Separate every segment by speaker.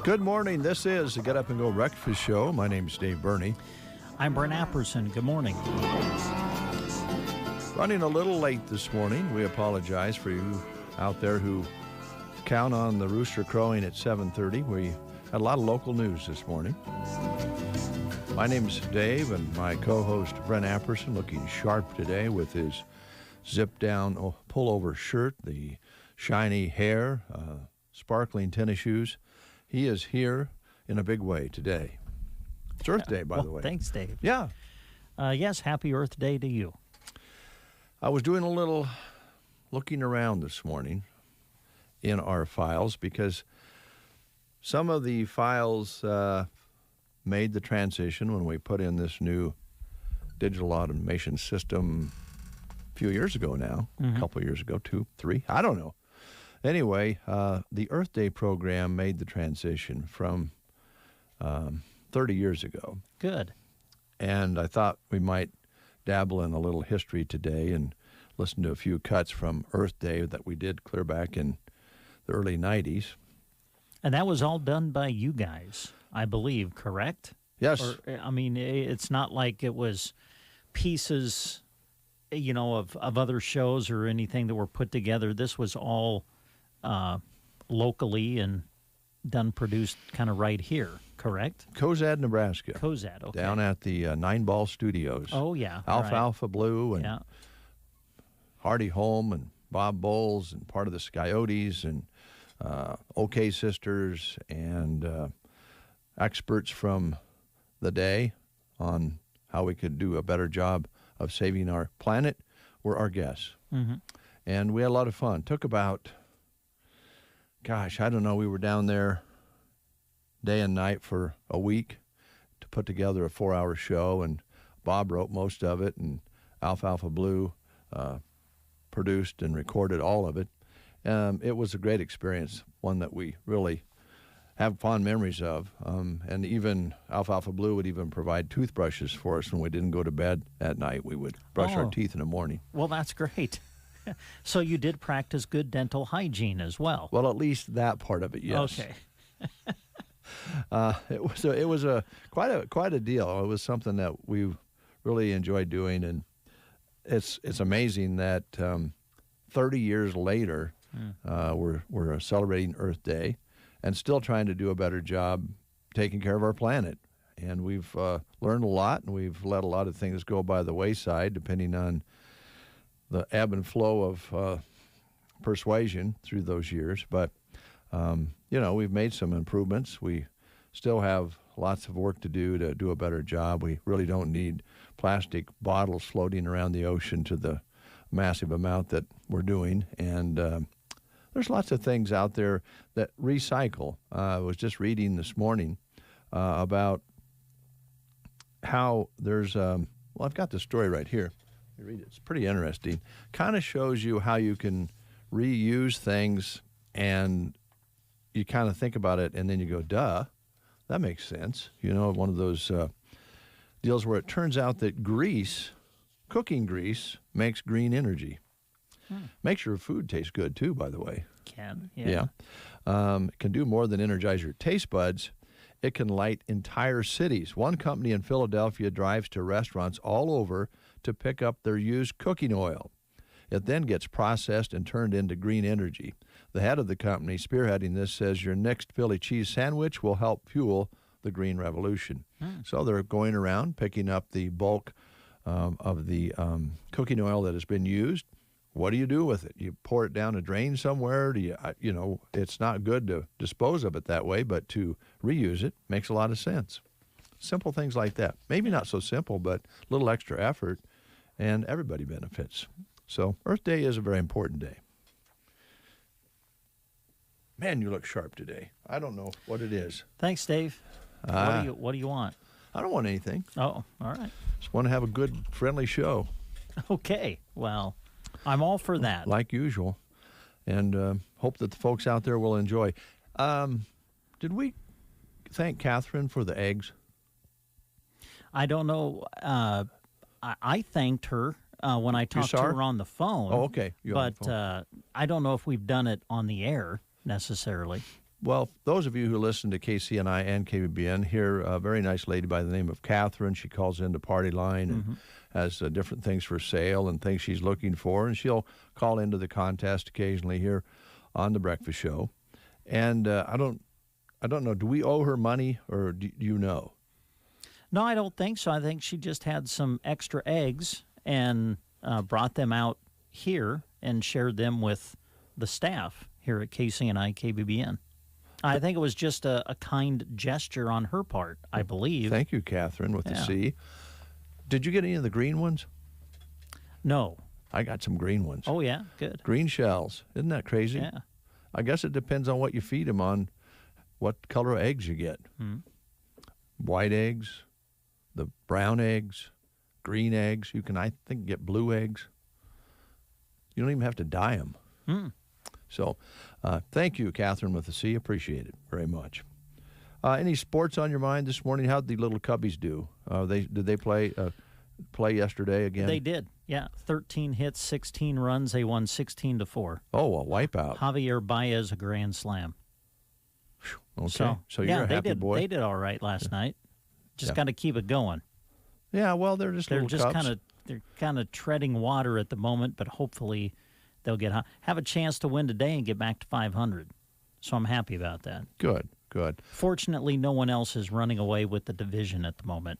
Speaker 1: Good morning. This is the Get Up and Go Breakfast Show. My name's Dave Burney.
Speaker 2: I'm Brent Apperson. Good morning.
Speaker 1: Running a little late this morning. We apologize for you out there who count on the rooster crowing at 7:30. We had a lot of local news this morning. My name's Dave, and my co-host Brent Apperson looking sharp today with his zip-down pullover shirt, the shiny hair, sparkling tennis shoes. He is here in a big way today. It's Earth Day, by the way.
Speaker 2: Thanks, Dave.
Speaker 1: Yeah.
Speaker 2: Yes, happy Earth Day to you.
Speaker 1: I was doing a little looking around this morning in our files because some of the files made the transition when we put in this new digital automation system a few years ago now, a couple of years ago, 2, 3, I don't know. Anyway, the Earth Day program made the transition from 30 years ago.
Speaker 2: Good.
Speaker 1: And I thought we might dabble in a little history today and listen to a few cuts from Earth Day that we did clear back in the early 90s.
Speaker 2: And that was all done by you guys, I believe, correct?
Speaker 1: Yes.
Speaker 2: Or, I mean, it's not like it was pieces, of other shows or anything that were put together. This was all locally and produced kind of right here, correct?
Speaker 1: Cozad, Nebraska.
Speaker 2: Cozad, okay.
Speaker 1: Down at the Nine Ball Studios.
Speaker 2: Oh, yeah.
Speaker 1: Alfalfa Blue and Hardy Holm and Bob Bowles and part of the Scoyotes and OK Sisters and experts from the day on how we could do a better job of saving our planet were our guests. Mm-hmm. And we had a lot of fun. Took about, we were down there day and night for a week to put together a 4-hour show, and Bob wrote most of it, and Alfalfa Blue produced and recorded all of it. It was a great experience, one that we really have fond memories of. And even Alfalfa Blue would even provide toothbrushes for us when we didn't go to bed at night. We would brush our teeth in the morning.
Speaker 2: Well, that's great. So you did practice good dental hygiene as well.
Speaker 1: Well, at least that part of it, yes.
Speaker 2: Okay.
Speaker 1: It was quite a deal. It was something that we really enjoyed doing, and it's amazing that 30 years later we're celebrating Earth Day and still trying to do a better job taking care of our planet. And we've learned a lot, and we've let a lot of things go by the wayside depending on the ebb and flow of persuasion through those years. But, we've made some improvements. We still have lots of work to do a better job. We really don't need plastic bottles floating around the ocean to the massive amount that we're doing. And there's lots of things out there that recycle. I was just reading this morning about how there's, I've got the story right here. Read it. It's pretty interesting. Kind of shows you how you can reuse things, and you kind of think about it, and then you go, duh, that makes sense. One of those deals where it turns out that cooking grease, makes green energy. Makes your food taste good, too, by the way.
Speaker 2: Can,
Speaker 1: yeah. It can do more than energize your taste buds. It can light entire cities. One company in Philadelphia drives to restaurants all over to pick up their used cooking oil. It then gets processed and turned into green energy. The head of the company spearheading this says your next Philly cheese sandwich will help fuel the green revolution. So they're going around picking up the bulk of the cooking oil that has been used. What do you do with it? You pour it down a drain somewhere? Do it's not good to dispose of it that way, but to reuse it makes a lot of sense. simple things like that. Maybe not so simple, but a little extra effort, and everybody benefits. So Earth Day is a very important day. Man, you look sharp today. I don't know what it is.
Speaker 2: Thanks, Dave. What do you want?
Speaker 1: I don't want anything.
Speaker 2: Oh, all right.
Speaker 1: Just want to have a good, friendly show.
Speaker 2: Okay. Well, I'm all for that.
Speaker 1: Like usual. And hope that the folks out there will enjoy. Did we thank Catherine for the eggs?
Speaker 2: I don't know. I thanked her when I talked to her on the phone.
Speaker 1: Oh, okay.
Speaker 2: But I don't know if we've done it on the air necessarily.
Speaker 1: Well, those of you who listen to KCNI and KBBN hear a very nice lady by the name of Catherine. She calls into Party Line and has different things for sale and things she's looking for, and she'll call into the contest occasionally here on the Breakfast Show. And I don't know. Do we owe her money, or do you know?
Speaker 2: No, I don't think so. I think she just had some extra eggs and brought them out here and shared them with the staff here at KCNI KBBN. I think it was just a kind gesture on her part, I believe.
Speaker 1: Thank you, Catherine, with the C. Did you get any of the green ones?
Speaker 2: No.
Speaker 1: I got some green ones.
Speaker 2: Oh, yeah? Good.
Speaker 1: Green shells. Isn't that crazy?
Speaker 2: Yeah.
Speaker 1: I guess it depends on what you feed them on, what color of eggs you get. White eggs, the brown eggs, green eggs. You can, I think, get blue eggs. You don't even have to dye them. So thank you, Catherine with the C. Appreciate it very much. Any sports on your mind this morning? How'd the little Cubbies do? Did they play yesterday again?
Speaker 2: They did. Yeah, 13 hits, 16 runs. They won 16-4.
Speaker 1: Oh, a wipeout.
Speaker 2: Javier Baez, a grand slam.
Speaker 1: Okay, so you're a happy boy.
Speaker 2: They did all right last night. Just got to keep it going.
Speaker 1: Yeah, well, they're just
Speaker 2: kind of treading water at the moment, but hopefully they'll have a chance to win today and get back to 500. So I'm happy about that.
Speaker 1: Good.
Speaker 2: Fortunately, no one else is running away with the division at the moment,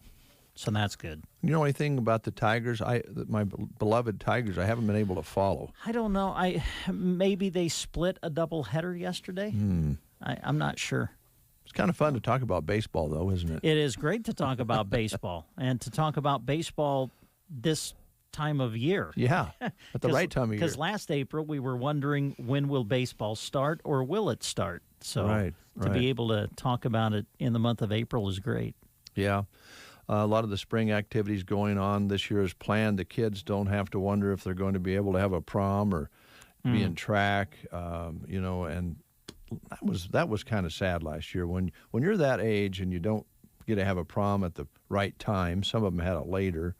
Speaker 2: so that's good. You
Speaker 1: know anything about the Tigers? My beloved Tigers, I haven't been able to follow.
Speaker 2: I don't know. Maybe they split a doubleheader yesterday. I'm not sure.
Speaker 1: It's kind of fun to talk about baseball, though, isn't it?
Speaker 2: It is great to talk about baseball, and to talk about baseball this time of year.
Speaker 1: Yeah, at the right time of year.
Speaker 2: Because last April we were wondering, when will baseball start, or will it start? So to be able to talk about it in the month of April is great.
Speaker 1: Yeah. A lot of the spring activities going on this year is planned. The kids don't have to wonder if they're going to be able to have a prom or be in track, and that was kind of sad last year. When you're that age and you don't get to have a prom at the right time, some of them had it later.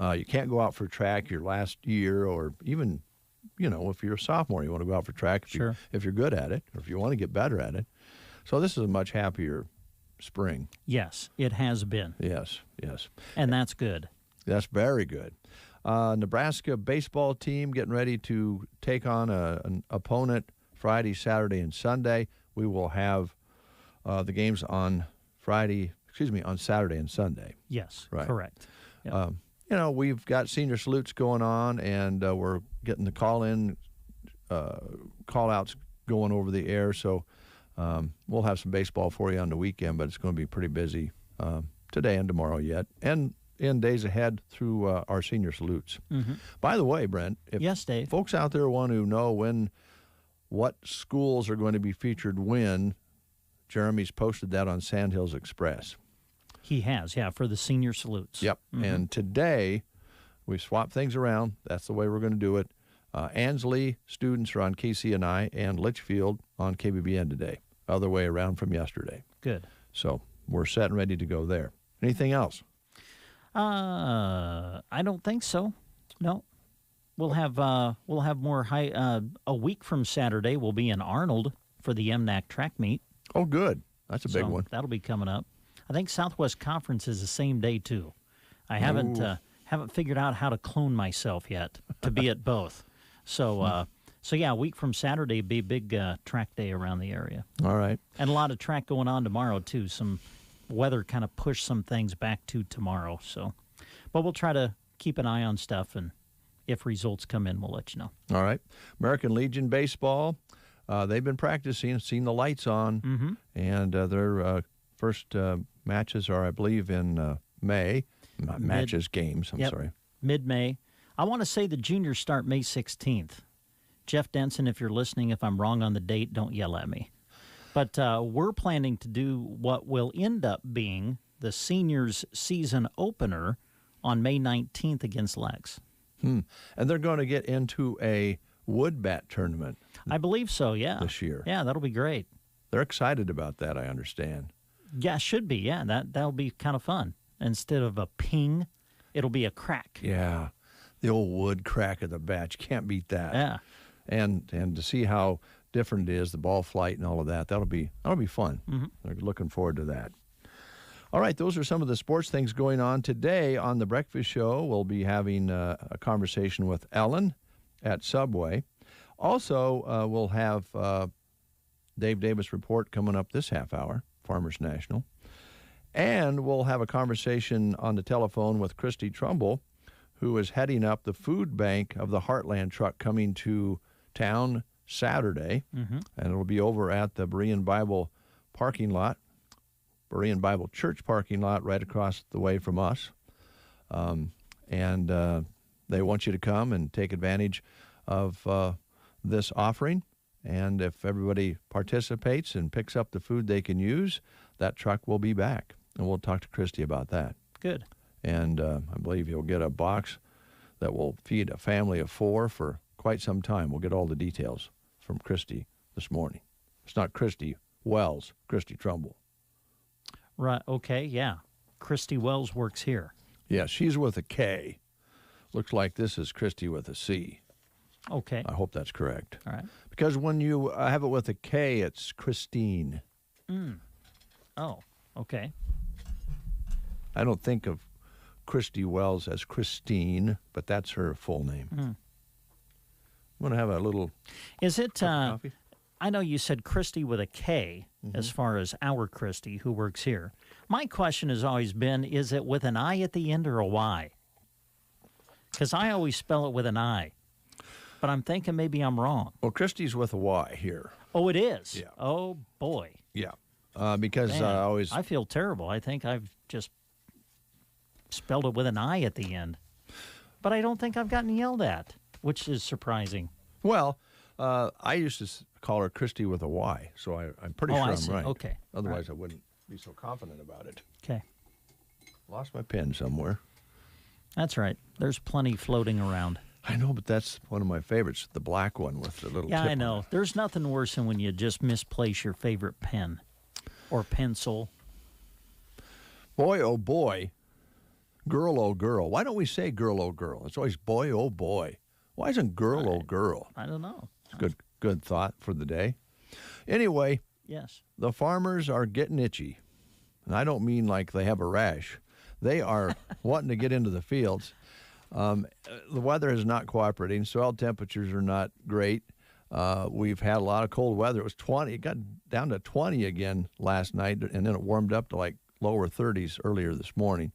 Speaker 1: You can't go out for track your last year, or even, if you're a sophomore, you want to go out for track if you're good at it, or if you want to get better at it. So this is a much happier spring.
Speaker 2: Yes, it has been.
Speaker 1: Yes.
Speaker 2: And that's good.
Speaker 1: That's very good. Nebraska baseball team getting ready to take on an opponent Friday, Saturday, and Sunday. We will have the games on Saturday and Sunday.
Speaker 2: Yes,
Speaker 1: right.
Speaker 2: Correct. Yep.
Speaker 1: We've got senior salutes going on, and we're getting the call-outs going over the air. So we'll have some baseball for you on the weekend, but it's going to be pretty busy today and tomorrow yet, and in days ahead through our senior salutes. By the way, Brent,
Speaker 2: yes, Dave.
Speaker 1: Folks out there want to know what schools are going to be featured when, Jeremy's posted that on Sandhills Express.
Speaker 2: He has, for the senior salutes.
Speaker 1: Yep. And today, we swapped things around. That's the way we're going to do it. Ansley students are on KCNI and Litchfield on KBBN today. Other way around from yesterday.
Speaker 2: Good.
Speaker 1: So we're set and ready to go there. Anything else?
Speaker 2: I don't think so. No. We'll have more a week from Saturday. We'll be in Arnold for the MNAC track meet.
Speaker 1: Oh, good. That's a big one.
Speaker 2: That'll be coming up. I think Southwest Conference is the same day too. I haven't figured out how to clone myself yet to be at both. So a week from Saturday be a big track day around the area.
Speaker 1: All right.
Speaker 2: And a lot of track going on tomorrow too. Some weather kind of pushed some things back to tomorrow. So, but we'll try to keep an eye on stuff, and if results come in, we'll let you know.
Speaker 1: All right. American Legion baseball. They've been practicing, seen the lights on, and their first Matches are, I believe, in May. Not matches, games. I'm
Speaker 2: Yep.
Speaker 1: sorry.
Speaker 2: Mid-May. I want to say the juniors start May 16th. Jeff Denson, if you're listening, if I'm wrong on the date, don't yell at me. But we're planning to do what will end up being the seniors' season opener on May 19th against Lex.
Speaker 1: And they're going to get into a wood bat tournament
Speaker 2: I believe so, yeah.
Speaker 1: this year.
Speaker 2: Yeah, that'll be great.
Speaker 1: They're excited about that, I understand.
Speaker 2: Yeah, should be. Yeah, that'll be kind of fun. Instead of a ping, it'll be a crack.
Speaker 1: Yeah. The old wood crack of the bat. You can't beat that.
Speaker 2: Yeah.
Speaker 1: And to see how different it is, the ball flight and all of that, that'll be fun. They're looking forward to that. All right, those are some of the sports things going on today on the Breakfast Show. We'll be having a conversation with Ellen at Subway. Also, we'll have Dave Davis Report coming up this half hour, Farmers National. And we'll have a conversation on the telephone with Christy Trumbull, who is heading up the food bank of the Heartland truck coming to town Saturday. And it'll be over at the Berean Bible parking lot, Berean Bible Church parking lot right across the way from us. And they want you to come and take advantage of this offering. And if everybody participates and picks up the food they can use, that truck will be back. And we'll talk to Christy about that.
Speaker 2: Good.
Speaker 1: And I believe he'll get a box that will feed a family of 4 for quite some time. We'll get all the details from Christy this morning. It's not Christy Wells, Christy Trumbull.
Speaker 2: Right. Okay. Yeah. Christy Wells works here.
Speaker 1: Yeah, she's with a K. Looks like this is Christy with a C.
Speaker 2: Okay.
Speaker 1: I hope that's correct.
Speaker 2: All right.
Speaker 1: Because when you have it with a K, it's Christine.
Speaker 2: Oh, okay.
Speaker 1: I don't think of Christy Wells as Christine, but that's her full name. I'm going to have a little
Speaker 2: Is it,
Speaker 1: coffee.
Speaker 2: I know you said Christy with a K as far as our Christy who works here. My question has always been, is it with an I at the end or a Y? Because I always spell it with an I. But I'm thinking maybe I'm wrong.
Speaker 1: Well, Christy's with a Y here.
Speaker 2: Oh, it is?
Speaker 1: Yeah.
Speaker 2: Oh, boy.
Speaker 1: Yeah. Because
Speaker 2: Man,
Speaker 1: I always...
Speaker 2: I feel terrible. I think I've just spelled it with an I at the end. But I don't think I've gotten yelled at, which is surprising.
Speaker 1: Well, I used to call her Christy with a Y, so I'm pretty sure
Speaker 2: I
Speaker 1: I'm
Speaker 2: see.
Speaker 1: right.
Speaker 2: Okay.
Speaker 1: Otherwise, I wouldn't be so confident about it.
Speaker 2: Okay.
Speaker 1: Lost my pen somewhere.
Speaker 2: That's right. There's plenty floating around.
Speaker 1: I know, but that's one of my favorites, the black one with the little
Speaker 2: Yeah,
Speaker 1: tip
Speaker 2: I
Speaker 1: on
Speaker 2: know.
Speaker 1: it.
Speaker 2: There's nothing worse than when you just misplace your favorite pen or pencil.
Speaker 1: Boy, oh boy. Girl, oh girl. Why don't we say girl, oh girl? It's always boy, oh boy. Why isn't girl, oh girl?
Speaker 2: I don't know.
Speaker 1: It's a good thought for the day. Anyway,
Speaker 2: Yes.
Speaker 1: the farmers are getting itchy. And I don't mean like they have a rash. They are wanting to get into the fields. The weather is not cooperating. Soil temperatures are not great. We've had a lot of cold weather. It was 20. It got down to 20 again last night, and then it warmed up to like lower 30s earlier this morning.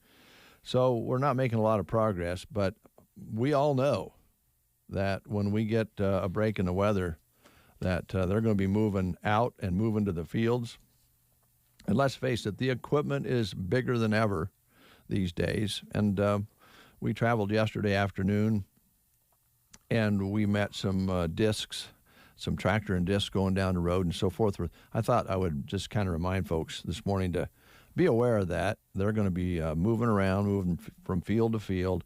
Speaker 1: So we're not making a lot of progress, but we all know that when we get a break in the weather, that they're going to be moving out and moving to the fields. And let's face it, the equipment is bigger than ever these days. And we traveled yesterday afternoon, and we met some discs, some tractor and discs going down the road and so forth. I thought I would just kind of remind folks this morning to be aware of that. They're going to be moving from field to field.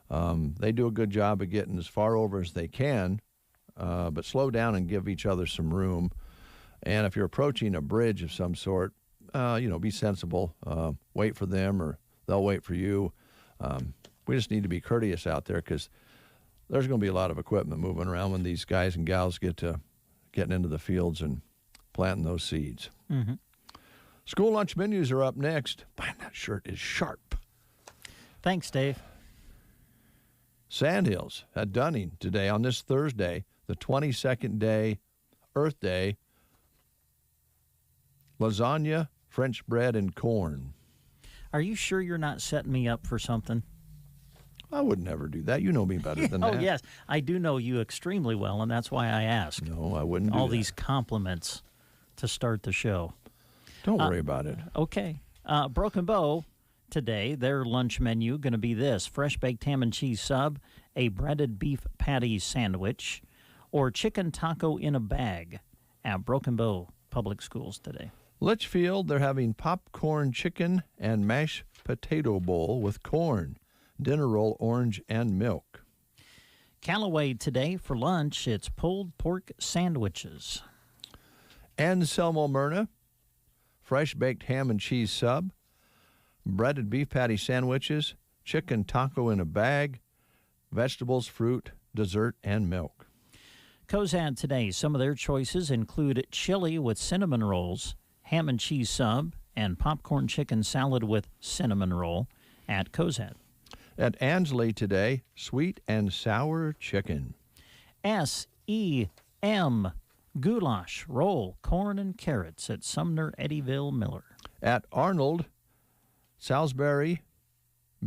Speaker 1: They do a good job of getting as far over as they can, but slow down and give each other some room. And if you're approaching a bridge of some sort, be sensible. Wait for them, or they'll wait for you. We just need to be courteous out there, because there's going to be a lot of equipment moving around when these guys and gals get to getting into the fields and planting those seeds.
Speaker 2: Mm-hmm.
Speaker 1: School lunch menus are up next. Man, that shirt is sharp.
Speaker 2: Thanks, Dave.
Speaker 1: Sandhills at Dunning today on this Thursday, the 22nd day, Earth Day. Lasagna, French bread, and corn.
Speaker 2: Are you sure you're not setting me up for something?
Speaker 1: I would never do that. You know me better than that.
Speaker 2: Oh, yes. I do know you extremely well, and that's why I asked.
Speaker 1: No, I wouldn't do
Speaker 2: all
Speaker 1: that.
Speaker 2: these compliments to start the show.
Speaker 1: Don't worry about it.
Speaker 2: Okay. Broken Bow today, their lunch menu going to be this: fresh baked ham and cheese sub, a breaded beef patty sandwich, or chicken taco in a bag at Broken Bow Public Schools today.
Speaker 1: Litchfield, they're having popcorn chicken and mashed potato bowl with corn, dinner roll, orange, and milk.
Speaker 2: Callaway today for lunch, it's pulled pork sandwiches.
Speaker 1: Anselmo Myrna, fresh baked ham and cheese sub, breaded beef patty sandwiches, chicken taco in a bag, vegetables, fruit, dessert, and milk.
Speaker 2: Cozad today, some of their choices include chili with cinnamon rolls, ham and cheese sub, and popcorn chicken salad with cinnamon roll at Cozad.
Speaker 1: At Ansley today, sweet and sour chicken.
Speaker 2: S.E.M. goulash, roll, corn, and carrots at Sumner Eddyville Miller.
Speaker 1: At Arnold, Salisbury,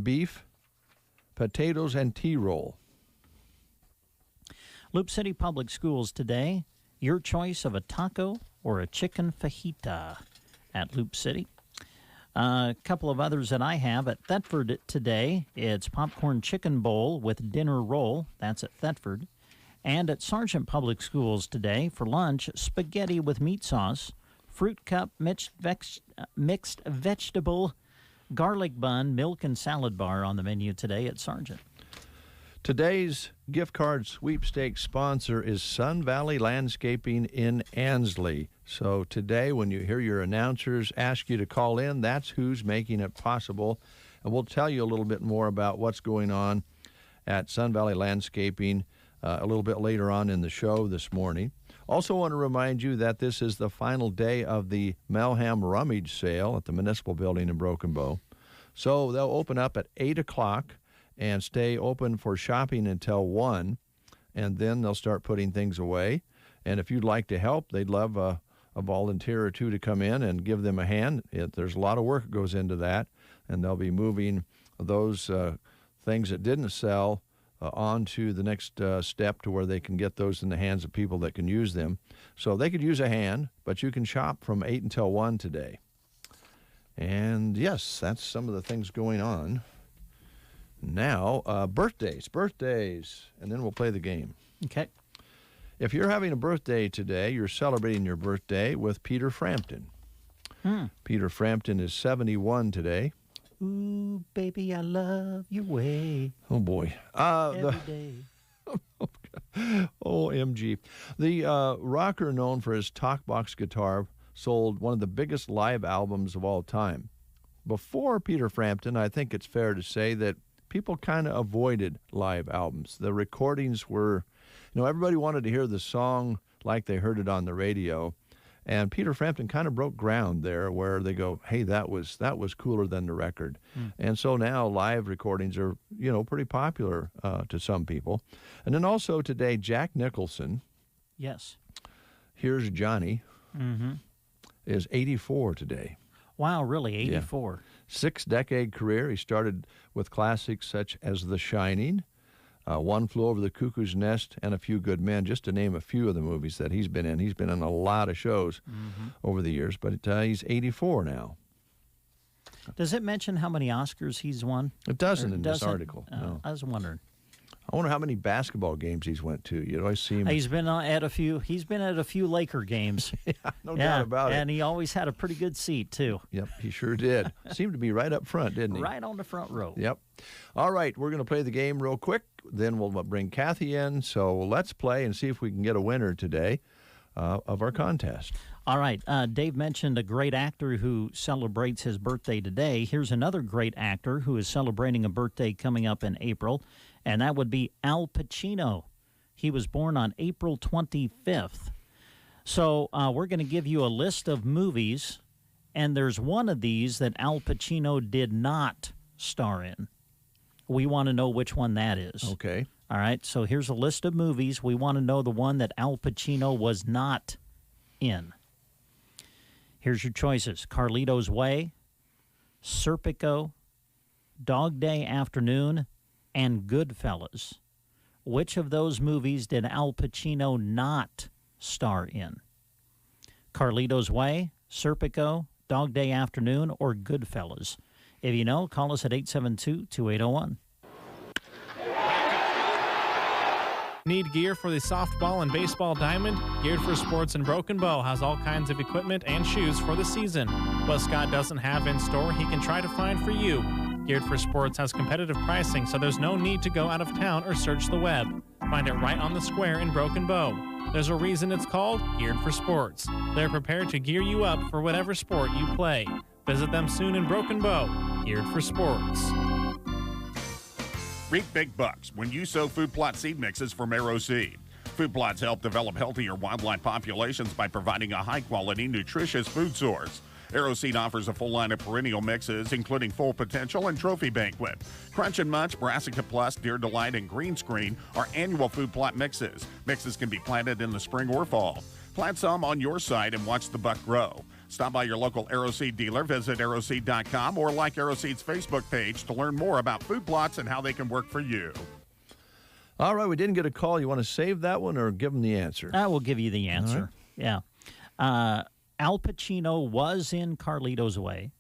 Speaker 1: beef, potatoes, and tea roll.
Speaker 2: Loop City Public Schools today, your choice of a taco or a chicken fajita at Loop City. A couple of others that I have at Thetford today. It's popcorn chicken bowl with dinner roll. That's at Thetford. And at Sargent Public Schools today for lunch, spaghetti with meat sauce, fruit cup, mixed vegetable, garlic bun, milk, and salad bar on the menu today at Sargent.
Speaker 1: Today's gift card sweepstakes sponsor is Sun Valley Landscaping in Ansley. So today, when you hear your announcers ask you to call in, that's who's making it possible. And we'll tell you a little bit more about what's going on at Sun Valley Landscaping a little bit later on in the show this morning. Also want to remind you that this is the final day of the Melham Rummage Sale at the Municipal Building in Broken Bow. So they'll open up at 8 o'clock and stay open for shopping until 1, and then they'll start putting things away. And if you'd like to help, they'd love a volunteer or two to come in and give them a hand. There's a lot of work that goes into that, and they'll be moving those things that didn't sell on to the next step to where they can get those in the hands of people that can use them. So they could use a hand, but you can shop from 8 until 1 today. And yes, that's some of the things going on. Now, birthdays, and then we'll play the game.
Speaker 2: Okay.
Speaker 1: If you're having a birthday today, you're celebrating your birthday with Peter Frampton. Peter Frampton is 71 today.
Speaker 2: Ooh, baby, I love your way.
Speaker 1: Oh, boy.
Speaker 2: Every day.
Speaker 1: OMG. The rocker known for his talkbox guitar sold one of the biggest live albums of all time. Before Peter Frampton, I think it's fair to say that people kind of avoided live albums. The recordings were, everybody wanted to hear the song like they heard it on the radio. And Peter Frampton kind of broke ground there where they go, hey, that was cooler than the record. And so now live recordings are, pretty popular to some people. And then also today, Jack Nicholson.
Speaker 2: Yes.
Speaker 1: Here's Johnny. Is 84 today.
Speaker 2: Wow, really? 84.
Speaker 1: Yeah. 6-decade career. He started with classics such as The Shining, One Flew Over the Cuckoo's Nest, and A Few Good Men, just to name a few of the movies that he's been in. He's been in a lot of shows over the years, but he's 84 now.
Speaker 2: Does it mention how many Oscars he's won?
Speaker 1: It doesn't in this article. No.
Speaker 2: I was wondering.
Speaker 1: I wonder how many basketball games he's went to. You always see him.
Speaker 2: He's been at a few. He's been at a few Laker games.
Speaker 1: No doubt about it.
Speaker 2: And he always had a pretty good seat too.
Speaker 1: Yep, he sure did. Seemed to be right up front, didn't he?
Speaker 2: Right on the front row.
Speaker 1: Yep. All right, we're going to play the game real quick. Then we'll bring Kathy in. So let's play and see if we can get a winner today of our contest.
Speaker 2: All right. Dave mentioned a great actor who celebrates his birthday today. Here's another great actor who is celebrating a birthday coming up in April, and that would be Al Pacino. He was born on April 25th. So we're going to give you a list of movies, and there's one of these that Al Pacino did not star in. We want to know which one that is.
Speaker 1: Okay.
Speaker 2: All right. So here's a list of movies. We want to know the one that Al Pacino was not in. Here's your choices: Carlito's Way, Serpico, Dog Day Afternoon, and Goodfellas. Which of those movies did Al Pacino not star in? Carlito's Way, Serpico, Dog Day Afternoon, or Goodfellas? If you know, call us at 872-2801.
Speaker 3: Need gear for the softball and baseball diamond? Geared for Sports and Broken Bow has all kinds of equipment and shoes for the season. What Scott doesn't have in store, he can try to find for you. Geared for Sports has competitive pricing, so there's no need to go out of town or search the web. Find it right on the square in Broken Bow. There's a reason it's called Geared for Sports. They're prepared to gear you up for whatever sport you play. Visit them soon in Broken Bow. Geared for Sports.
Speaker 4: Reap big bucks when you sow food plot seed mixes from Arrow Seed. Food plots help develop healthier wildlife populations by providing a high-quality, nutritious food source. Arrow Seed offers a full line of perennial mixes, including Full Potential and Trophy Banquet. Crunch and Munch, Brassica Plus, Deer Delight, and Green Screen are annual food plot mixes. Mixes can be planted in the spring or fall. Plant some on your site and watch the buck grow. Stop by your local Arrow Seed dealer, visit arrowseed.com, or like Arrow Seed's Facebook page to learn more about food plots and how they can work for you.
Speaker 1: All right, we didn't get a call. You want to save that one or give them the answer?
Speaker 2: I will give you the answer. Right. Yeah. Al Pacino was in Carlito's Way.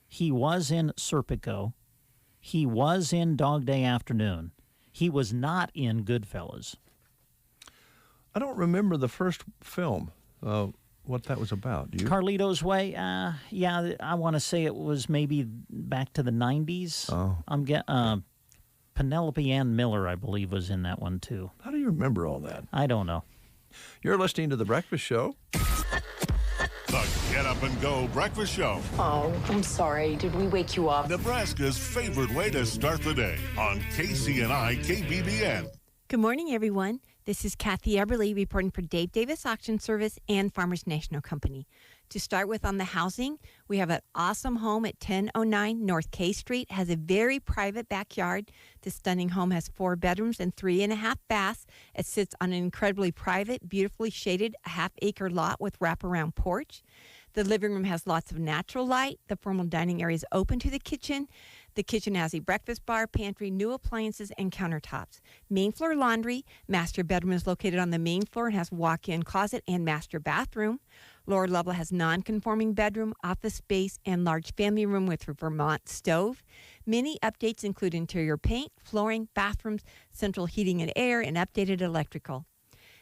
Speaker 2: He was in Serpico. He was in Dog Day Afternoon. He was not in Goodfellas.
Speaker 1: I don't remember the first film, what that was about. Do you?
Speaker 2: Carlito's Way, yeah, I want to say it was maybe back to the 90s.
Speaker 1: Oh.
Speaker 2: Penelope Ann Miller, I believe, was in that one, too.
Speaker 1: How do you remember all that?
Speaker 2: I don't know.
Speaker 1: You're listening to The Breakfast Show.
Speaker 5: The Get Up and Go Breakfast Show.
Speaker 6: Oh, I'm sorry. Did we wake you up?
Speaker 5: Nebraska's favorite way to start the day on KCNI KBBN.
Speaker 7: Good morning, everyone. This is Kathy Eberly reporting for Dave Davis Auction Service and Farmers National Company. To start with on the housing, we have an awesome home at 1009 North K Street. Has a very private backyard. This stunning home has 4 bedrooms and 3.5 baths. It sits on an incredibly private, beautifully shaded half-acre lot with wraparound porch. The living room has lots of natural light. The formal dining area is open to the kitchen. The kitchen has a breakfast bar, pantry, new appliances, and countertops. Main floor laundry. Master bedroom is located on the main floor and has walk-in closet and master bathroom. Lower level has non-conforming bedroom, office space, and large family room with a Vermont stove. Many updates include interior paint, flooring, bathrooms, central heating and air, and updated electrical.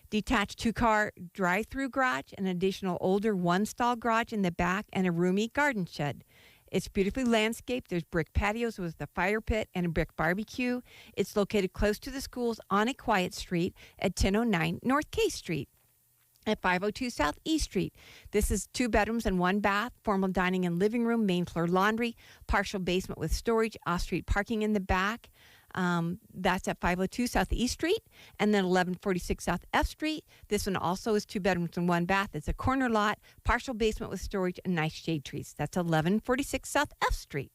Speaker 7: Detached 2-car drive-through garage, an additional older 1-stall garage in the back, and a roomy garden shed. It's beautifully landscaped. There's brick patios with a fire pit and a brick barbecue. It's located close to the schools on a quiet street at 1009 North K Street. At 502 South E Street. This is 2 bedrooms and 1 bath, formal dining and living room, main floor laundry, partial basement with storage, off-street parking in the back. That's at 502 South East Street, and then 1146 South F Street. This one also is 2 bedrooms and 1 bath. It's a corner lot, partial basement with storage and nice shade trees. That's 1146 South F Street.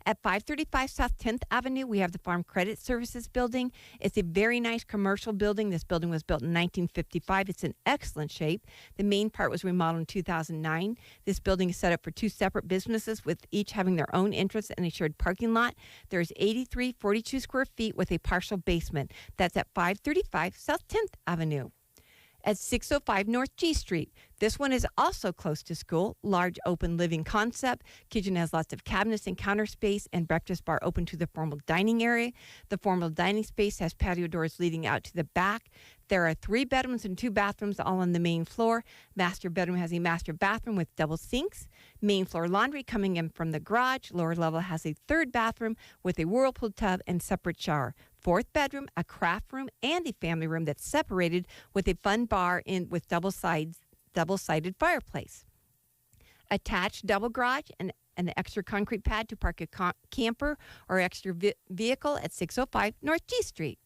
Speaker 7: At 535 South 10th Avenue, we have the Farm Credit Services building. It's a very nice commercial building. This building was built in 1955. It's in excellent shape. The main part was remodeled in 2009. This building is set up for 2 separate businesses with each having their own entrance and a shared parking lot. There's 8342 square feet with a partial basement. That's at 535 South 10th Avenue. At 605 North G Street. This one is also close to school. Large open living concept. Kitchen has lots of cabinets and counter space and breakfast bar open to the formal dining area. The formal dining space has patio doors leading out to the back. There are 3 bedrooms and 2 bathrooms all on the main floor. Master bedroom has a master bathroom with double sinks. Main floor laundry coming in from the garage. Lower level has a 3rd bathroom with a whirlpool tub and separate shower. 4th bedroom, a craft room, and a family room that's separated with a fun bar with double-sided fireplace. Attached double garage and an extra concrete pad to park a camper or extra vehicle at 605 North G Street.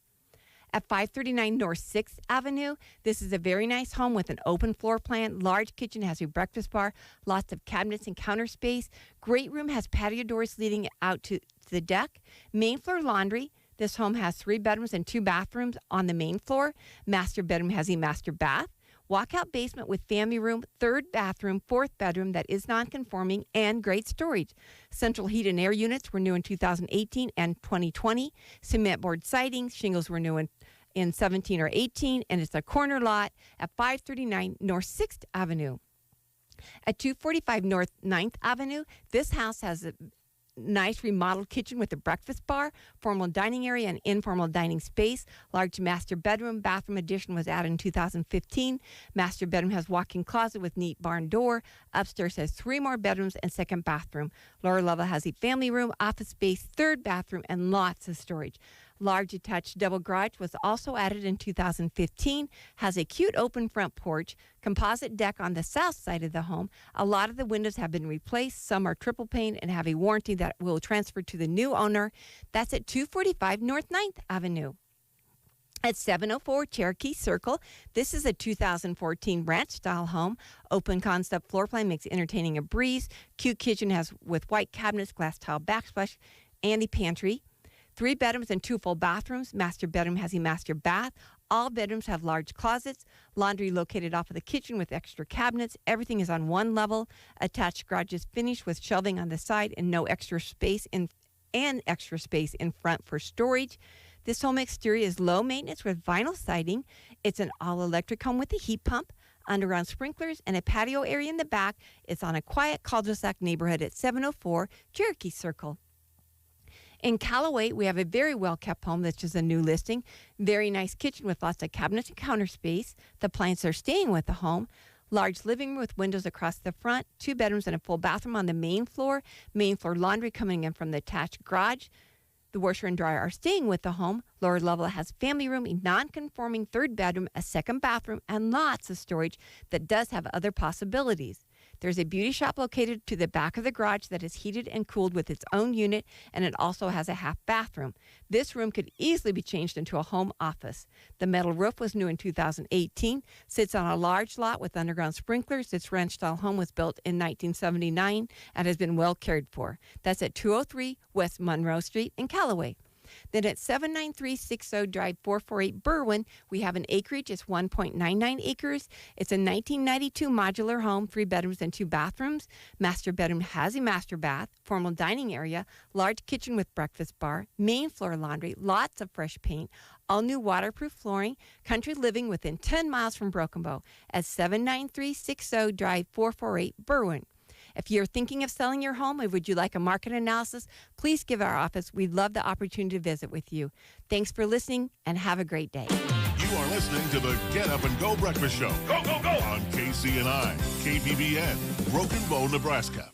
Speaker 7: At 539 North 6th Avenue, this is a very nice home with an open floor plan. Large kitchen, has a breakfast bar, lots of cabinets and counter space. Great room, has patio doors leading out to the deck. Main floor laundry. This home has 3 bedrooms and 2 bathrooms on the main floor. Master bedroom has a master bath. Walkout basement with family room, 3rd bathroom, 4th bedroom that is non-conforming, and great storage. Central heat and air units were new in 2018 and 2020. Cement board siding, shingles were new in 17 or 18, and it's a corner lot at 539 North 6th Avenue. At 245 North 9th Avenue, this house has a nice remodeled kitchen with a breakfast bar, formal dining area, and informal dining space. Large master bedroom. Bathroom addition was added in 2015. Master bedroom has walk-in closet with neat barn door. Upstairs has 3 more bedrooms and second bathroom. Lower level has a family room, office space, third bathroom, and lots of storage. Large attached double garage was also added in 2015, has a cute open front porch, composite deck on the south side of the home. A lot of the windows have been replaced. Some are triple pane and have a warranty that will transfer to the new owner. That's at 245 North 9th Avenue. At 704 Cherokee Circle, this is a 2014 ranch-style home. Open concept floor plan makes entertaining a breeze. Cute kitchen has with white cabinets, glass tile backsplash, and a pantry. 3 bedrooms and 2 full bathrooms. Master bedroom has a master bath. All bedrooms have large closets. Laundry located off of the kitchen with extra cabinets. Everything is on one level. Attached garage is finished with shelving on the side and no extra space in front for storage. This home exterior is low maintenance with vinyl siding. It's an all-electric home with a heat pump, underground sprinklers, and a patio area in the back. It's on a quiet cul-de-sac neighborhood at 704 Cherokee Circle. In Callaway, we have a very well-kept home that's just a new listing. Very nice kitchen with lots of cabinets and counter space. The appliances are staying with the home. Large living room with windows across the front. 2 bedrooms and a full bathroom on the main floor. Main floor laundry coming in from the attached garage. The washer and dryer are staying with the home. Lower level has family room, a non-conforming third bedroom, a second bathroom, and lots of storage that does have other possibilities. There's a beauty shop located to the back of the garage that is heated and cooled with its own unit, and it also has a half bathroom. This room could easily be changed into a home office. The metal roof was new in 2018, sits on a large lot with underground sprinklers. This ranch-style home was built in 1979 and has been well cared for. That's at 203 West Monroe Street in Callaway. Then at 79360 Drive 448 Berwyn, we have an acreage. It's 1.99 acres. It's a 1992 modular home, 3 bedrooms and 2 bathrooms. Master bedroom has a master bath, formal dining area, large kitchen with breakfast bar, main floor laundry, lots of fresh paint, all new waterproof flooring, country living within 10 miles from Broken Bow at 79360 Drive 448 Berwyn. If you're thinking of selling your home or would you like a market analysis, please give our office. We'd love the opportunity to visit with you. Thanks for listening and have a great day.
Speaker 5: You are listening to the Get Up and Go Breakfast Show. Go, go, go! On KCNI, KBBN, Broken Bow, Nebraska.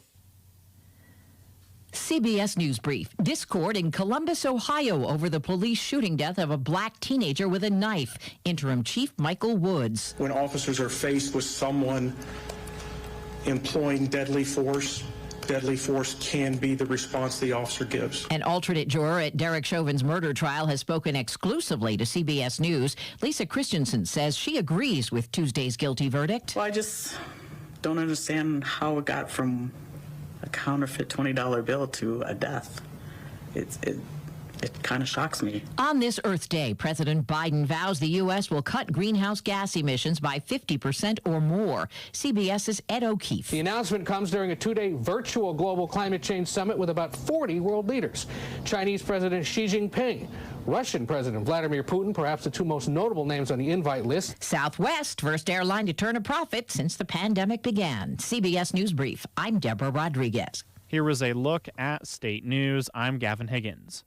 Speaker 8: CBS News Brief. Discord in Columbus, Ohio over the police shooting death of a black teenager with a knife. Interim Chief Michael Woods.
Speaker 9: When officers are faced with someone employing deadly force can be the response the officer gives.
Speaker 8: An alternate juror at Derek Chauvin's murder trial has spoken exclusively to CBS News. Lisa Christensen says she agrees with Tuesday's guilty verdict.
Speaker 10: Well, I just don't understand how it got from a counterfeit $20 bill to a death. It kind of shocks me.
Speaker 8: On this Earth Day, President Biden vows the U.S. will cut greenhouse gas emissions by 50% or more. CBS's Ed O'Keefe.
Speaker 11: The announcement comes during a 2-day virtual global climate change summit with about 40 world leaders. Chinese President Xi Jinping, Russian President Vladimir Putin, perhaps the 2 most notable names on the invite list.
Speaker 8: Southwest, first airline to turn a profit since the pandemic began. CBS News Brief. I'm Deborah Rodriguez.
Speaker 3: Here is a look at state news. I'm Gavin Higgins.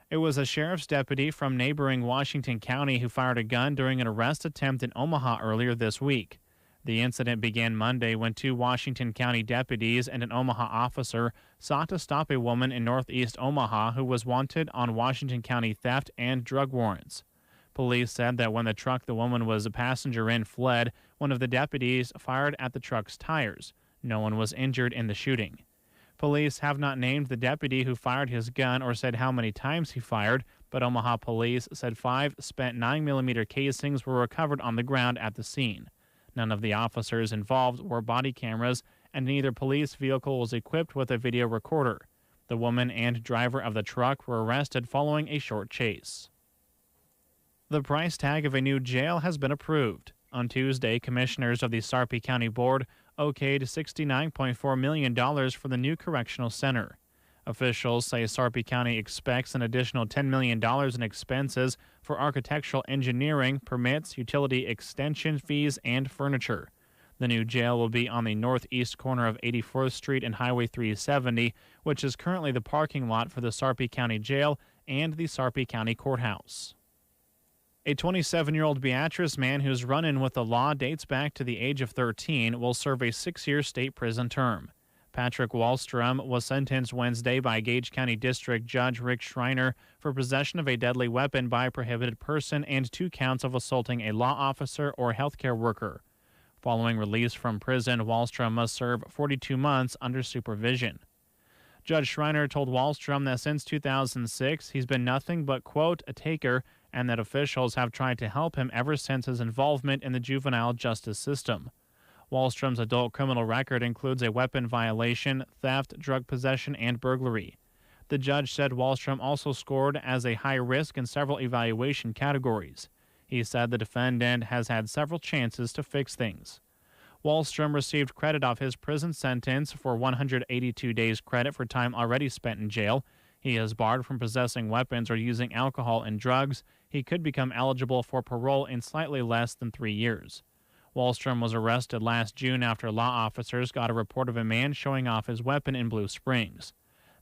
Speaker 3: It was a sheriff's deputy from neighboring Washington County who fired a gun during an arrest attempt in Omaha earlier this week. The incident began Monday when 2 Washington County deputies and an Omaha officer sought to stop a woman in northeast Omaha who was wanted on Washington County theft and drug warrants. Police said that when the truck the woman was a passenger in fled, one of the deputies fired at the truck's tires. No one was injured in the shooting. Police have not named the deputy who fired his gun or said how many times he fired, but Omaha police said 5 spent 9mm casings were recovered on the ground at the scene. None of the officers involved wore body cameras, and neither police vehicle was equipped with a video recorder. The woman and driver of the truck were arrested following a short chase. The price tag of a new jail has been approved. On Tuesday, commissioners of the Sarpy County Board okayed $69.4 million for the new correctional center. Officials say Sarpy County expects an additional $10 million in expenses for architectural engineering, permits, utility extension fees, and furniture. The new jail will be on the northeast corner of 84th Street and Highway 370, which is currently the parking lot for the Sarpy County Jail and the Sarpy County Courthouse. A 27-year-old Beatrice man whose run-in with the law dates back to the age of 13 will serve a 6-year state prison term. Patrick Wallstrom was sentenced Wednesday by Gage County District Judge Rick Schreiner for possession of a deadly weapon by a prohibited person and 2 counts of assaulting a law officer or healthcare worker. Following release from prison, Wallstrom must serve 42 months under supervision. Judge Schreiner told Wallstrom that since 2006, he's been nothing but, quote, a taker, and that officials have tried to help him ever since his involvement in the juvenile justice system. Wallstrom's adult criminal record includes a weapon violation, theft, drug possession, and burglary. The judge said Wallstrom also scored as a high risk in several evaluation categories. He said the defendant has had several chances to fix things. Wallstrom received credit off his prison sentence for 182 days credit for time already spent in jail. He is barred from possessing weapons or using alcohol and drugs. He could become eligible for parole in slightly less than 3 years. Wallstrom was arrested last June after law officers got a report of a man showing off his weapon in Blue Springs.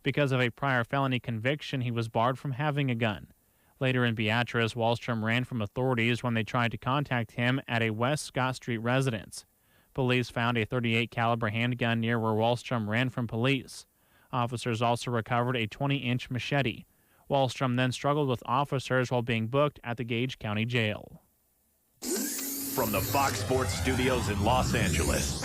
Speaker 3: Because of a prior felony conviction, he was barred from having a gun. Later in Beatrice, Wallstrom ran from authorities when they tried to contact him at a West Scott Street residence. Police found a .38 caliber handgun near where Wallstrom ran from police. Officers also recovered a 20-inch machete. Wallstrom then struggled with officers while being booked at the Gage County Jail.
Speaker 12: From the Fox Sports Studios in Los Angeles,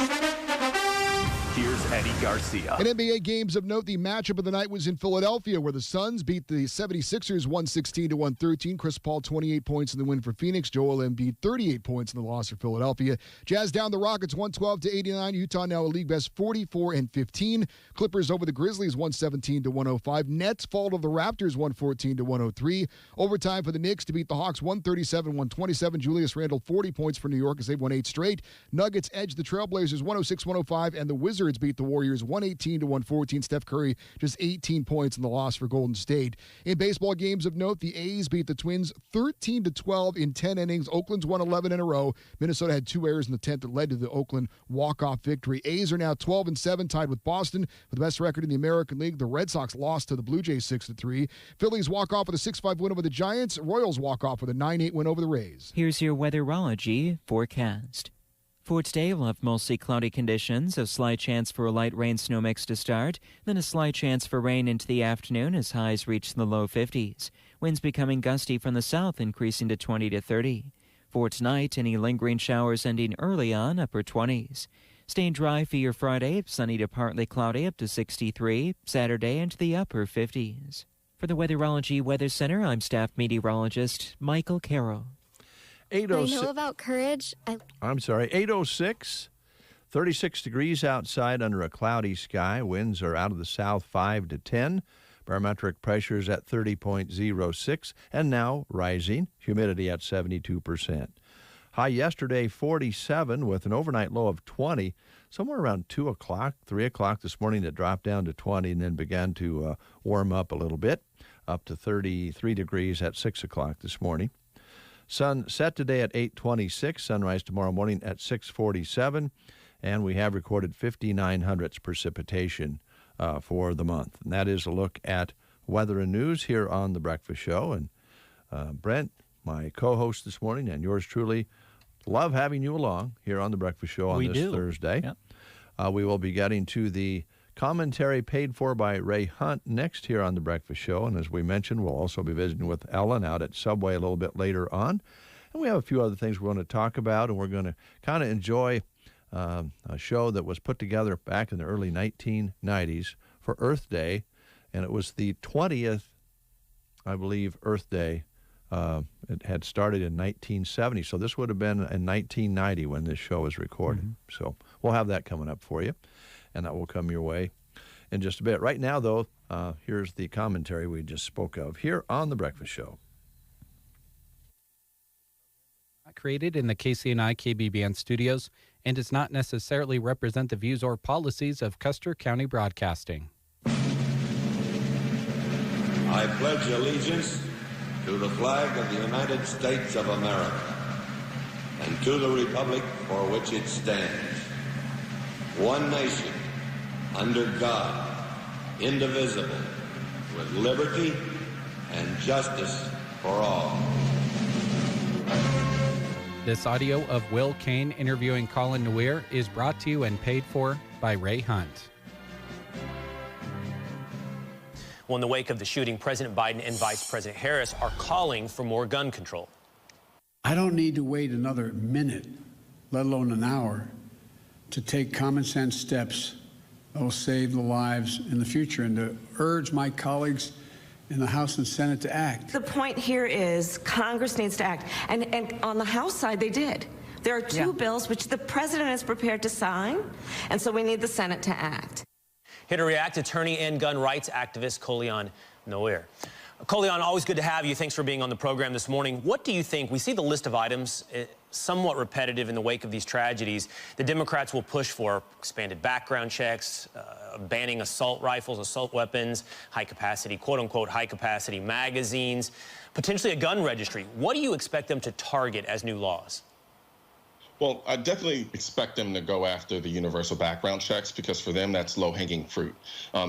Speaker 12: here's Eddie Garcia.
Speaker 13: In NBA games of note, the matchup of the night was in Philadelphia, where the Suns beat the 76ers 116-113. Chris Paul, 28 points in the win for Phoenix. Joel Embiid, 38 points in the loss for Philadelphia. Jazz down the Rockets 112-89. Utah now a league best 44-15. Clippers over the Grizzlies 117-105. Nets fall to the Raptors 114-103. Overtime for the Knicks to beat the Hawks 137-127. Julius Randle, 40 points for New York as they've won 8 straight. Nuggets edge the Trailblazers 106-105, and the Wizards beat the Warriors 118-114. Steph Curry just 18 points in the loss for Golden State. In baseball games of note, the A's beat the Twins 13-12 in 10 innings. Oakland's won 11 in a row. Minnesota had 2 errors in the 10th that led to the Oakland walk-off victory. A's are now 12-7, tied with Boston for the best record in the American League. The Red Sox lost to the Blue Jays 6-3. Phillies walk off with a 6-5 win over the Giants. Royals walk off with a 9-8 win over the Rays.
Speaker 14: Here's your weatherology forecast. For today, we'll have mostly cloudy conditions, a slight chance for a light rain snow mix to start, then a slight chance for rain into the afternoon as highs reach the low 50s. Winds becoming gusty from the south, increasing to 20 to 30. For tonight, any lingering showers ending early on, upper 20s. Staying dry for your Friday, sunny to partly cloudy up to 63. Saturday into the upper 50s. For the Weatherology Weather Center, I'm staff meteorologist Michael Carroll.
Speaker 1: 806.
Speaker 15: I know about courage.
Speaker 1: 806. 36 degrees outside under a cloudy sky. Winds are out of the south 5 to 10. Barometric pressures at 30.06 and now rising. Humidity at 72%. High yesterday 47 with an overnight low of 20. Somewhere around 2 o'clock, 3 o'clock this morning it dropped down to 20 and then began to warm up a little bit, up to 33 degrees at 6 o'clock this morning. Sun set today at 8:26, sunrise tomorrow morning at 6:47, and we have recorded 59 hundredths precipitation for the month. And that is a look at weather and news here on The Breakfast Show. And Brent, my co-host this morning, and yours truly, love having you along here on The Breakfast Show on this Thursday. Yep. We will be getting to the commentary paid for by Ray Hunt next here on The Breakfast Show. And as we mentioned, we'll also be visiting with Ellen out at Subway a little bit later on. And we have a few other things we're going to talk about, and we're going to kind of enjoy a show that was put together back in the early 1990s for Earth Day. And it was the 20th, I believe, Earth Day. It had started in 1970. So this would have been in 1990 when this show was recorded. Mm-hmm. So we'll have that coming up for you, and that will come your way in just a bit. Right now, though, here's the commentary we just spoke of here on The Breakfast Show.
Speaker 16: Created in the KCNI KBBN studios and does not necessarily represent the views or policies of Custer County Broadcasting.
Speaker 17: I pledge allegiance to the flag of the United States of America and to the republic for which it stands, one nation, under God, indivisible, with liberty and justice for all.
Speaker 16: This audio of Will Cain interviewing Colin Nuir is brought to you and paid for by Ray Hunt.
Speaker 15: Well, in the wake of the shooting, President Biden and Vice President Harris are calling for more gun control.
Speaker 18: I don't need to wait another minute, let alone an hour, to take common sense steps that will save the lives in the future, and to urge my colleagues in the House and Senate to act.
Speaker 19: The point here is Congress needs to act. And on the House side, they did. There are two bills which the president is prepared to sign, and so we need the Senate to act.
Speaker 15: Here to react, attorney and gun rights activist Kolian Nuir. Kolian, always good to have you. Thanks for being on the program this morning. What do you think? We see the list of items, somewhat repetitive in the wake of these tragedies. The Democrats will push for expanded background checks, banning assault rifles, assault weapons, high-capacity, quote-unquote, high-capacity magazines, potentially a gun registry. What do you expect them to target as new laws?
Speaker 20: Well, I definitely expect them to go after the universal background checks, because for them, that's low-hanging fruit.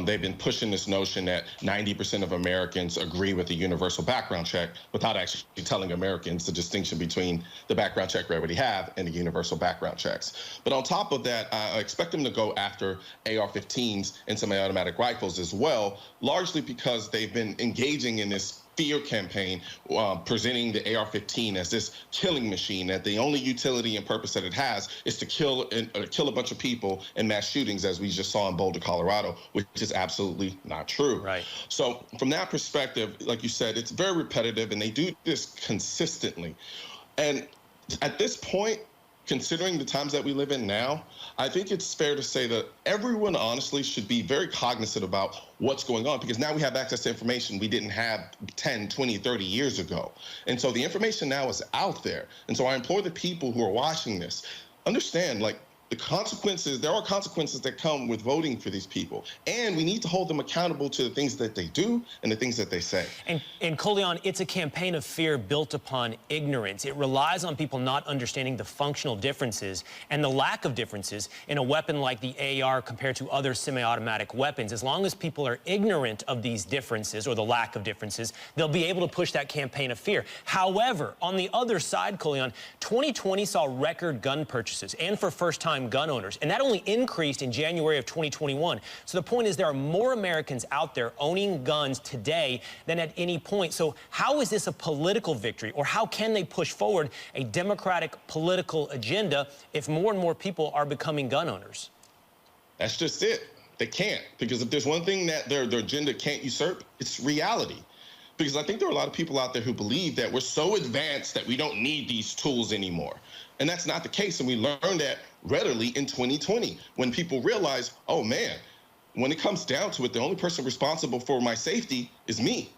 Speaker 20: They've been pushing this notion that 90% of Americans agree with the universal background check without actually telling Americans the distinction between the background check we already have and the universal background checks. But on top of that, I expect them to go after AR-15s and semi-automatic rifles as well, largely because they've been engaging in this fear campaign, presenting the AR-15 as this killing machine, that the only utility and purpose that it has is to kill a bunch of people in mass shootings, as we just saw in Boulder, Colorado, which is absolutely not true.
Speaker 15: Right.
Speaker 20: So from that perspective, like you said, it's very repetitive, and they do this consistently. And at this point, considering the times that we live in now, I think it's fair to say that everyone honestly should be very cognizant about what's going on, because now we have access to information we didn't have 10, 20, 30 years ago. And so the information now is out there. And so I implore the people who are watching this, understand, like, the consequences, there are consequences that come with voting for these people. And we need to hold them accountable to the things that they do and the things that they say.
Speaker 15: And Kolian, it's a campaign of fear built upon ignorance. It relies on people not understanding the functional differences and the lack of differences in a weapon like the AR compared to other semi-automatic weapons. As long as people are ignorant of these differences or the lack of differences, they'll be able to push that campaign of fear. However, on the other side, Kolian, 2020 saw record gun purchases, and for first-time gun owners, and that only increased in January of 2021. So the point is, there are more Americans out there owning guns today than at any point. So how is this a political victory, or how can they push forward a democratic political agenda if more and more people are becoming gun owners?
Speaker 20: That's just it. They can't, because if there's one thing that their agenda can't usurp, it's reality. Because I think there are a lot of people out there who believe that we're so advanced that we don't need these tools anymore. And that's not the case. And we learned that readily in 2020, when people realized, oh man, when it comes down to it, the only person responsible for my safety is me.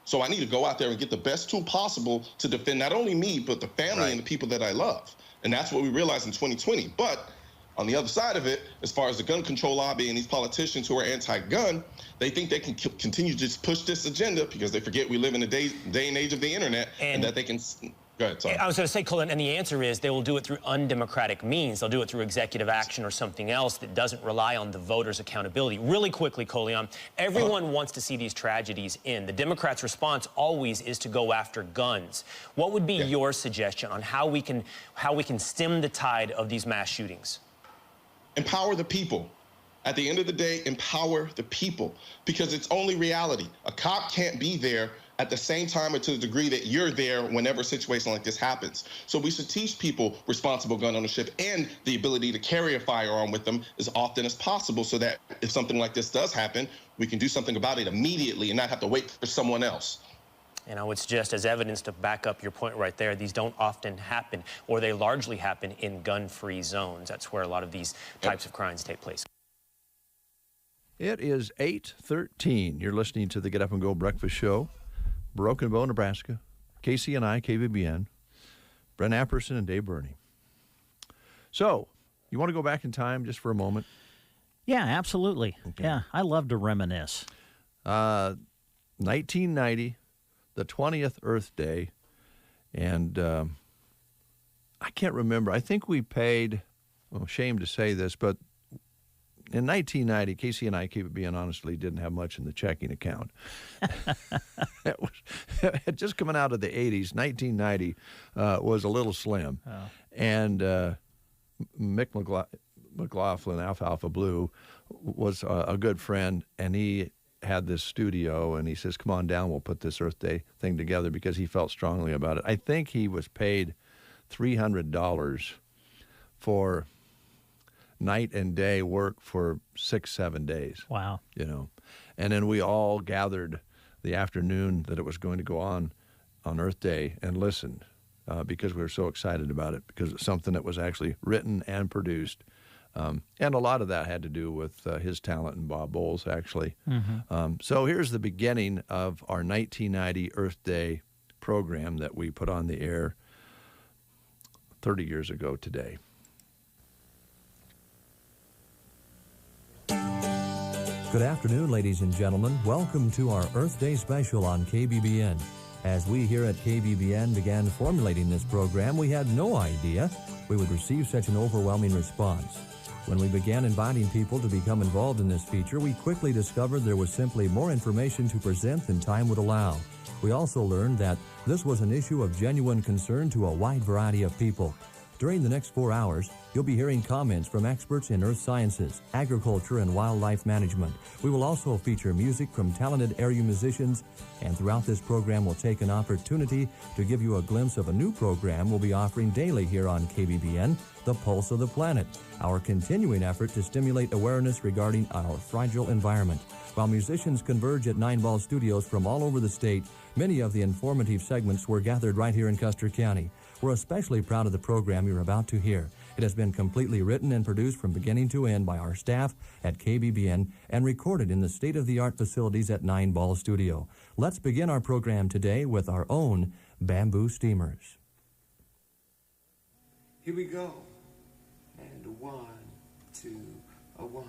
Speaker 20: So I need to go out there and get the best tool possible to defend not only me, but the family and the people that I love. And that's what we realized in 2020. But on the other side of it, as far as the gun control lobby and these politicians who are anti-gun, they think they can continue to just push this agenda because they forget we live in the day and age of the internet, and that they can... Go ahead, sorry.
Speaker 15: I was going to say, Colin, and the answer is they will do it through undemocratic means. They'll do it through executive action or something else that doesn't rely on the voters' accountability. Really quickly, Colin, everyone wants to see these tragedies end. The Democrats' response always is to go after guns. What would be your suggestion on how we can stem the tide of these mass shootings?
Speaker 20: Empower the people. At the end of the day, empower the people, because it's only reality. A cop can't be there at the same time or to the degree that you're there whenever a situation like this happens. So we should teach people responsible gun ownership and the ability to carry a firearm with them as often as possible, so that if something like this does happen, we can do something about it immediately and not have to wait for someone else.
Speaker 15: And I would suggest, as evidence to back up your point right there, these don't often happen, or they largely happen in gun-free zones. That's where a lot of these types of crimes take place.
Speaker 1: It is 8:13. You're listening to the Get Up and Go Breakfast Show. Broken Bow, Nebraska. KCNI, KBBN. Brent Apperson and Dave Burney. So, you want to go back in time just for a moment?
Speaker 2: Yeah, absolutely. Okay. Yeah, I love to reminisce.
Speaker 1: 1990, the 20th Earth Day, and I can't remember. I think we paid, well, shame to say this, but in 1990, KCNI honestly didn't have much in the checking account. It just coming out of the 80s, 1990 was a little slim.
Speaker 2: Oh.
Speaker 1: And Mick McLaughlin, Alfalfa Blue, was a good friend, and he had this studio, and he says, come on down, we'll put this Earth Day thing together, because he felt strongly about it. I think he was paid $300 for night and day work for 6-7 days.
Speaker 2: Wow.
Speaker 1: You know, and then we all gathered the afternoon that it was going to go on Earth Day and listened because we were so excited about it, because it's something that was actually written and produced. And a lot of that had to do with his talent and Bob Bowles, actually.
Speaker 2: Mm-hmm.
Speaker 1: So here's the beginning of our 1990 Earth Day program that we put on the air 30 years ago today.
Speaker 21: Good afternoon, ladies and gentlemen. Welcome to our Earth Day special on KBBN. As we here at KBBN began formulating this program, we had no idea we would receive such an overwhelming response. When we began inviting people to become involved in this feature, we quickly discovered there was simply more information to present than time would allow. We also learned that this was an issue of genuine concern to a wide variety of people. During the next 4 hours, you'll be hearing comments from experts in earth sciences, agriculture, and wildlife management. We will also feature music from talented area musicians, and throughout this program, we'll take an opportunity to give you a glimpse of a new program we'll be offering daily here on KBBN, The Pulse of the Planet, our continuing effort to stimulate awareness regarding our fragile environment. While musicians converge at Nine Ball Studios from all over the state, many of the informative segments were gathered right here in Custer County. We're especially proud of the program you're about to hear. It has been completely written and produced from beginning to end by our staff at KBBN and recorded in the state-of-the-art facilities at Nine Ball Studio. Let's begin our program today with our own bamboo steamers.
Speaker 22: Here we go. And 1, 2, 1.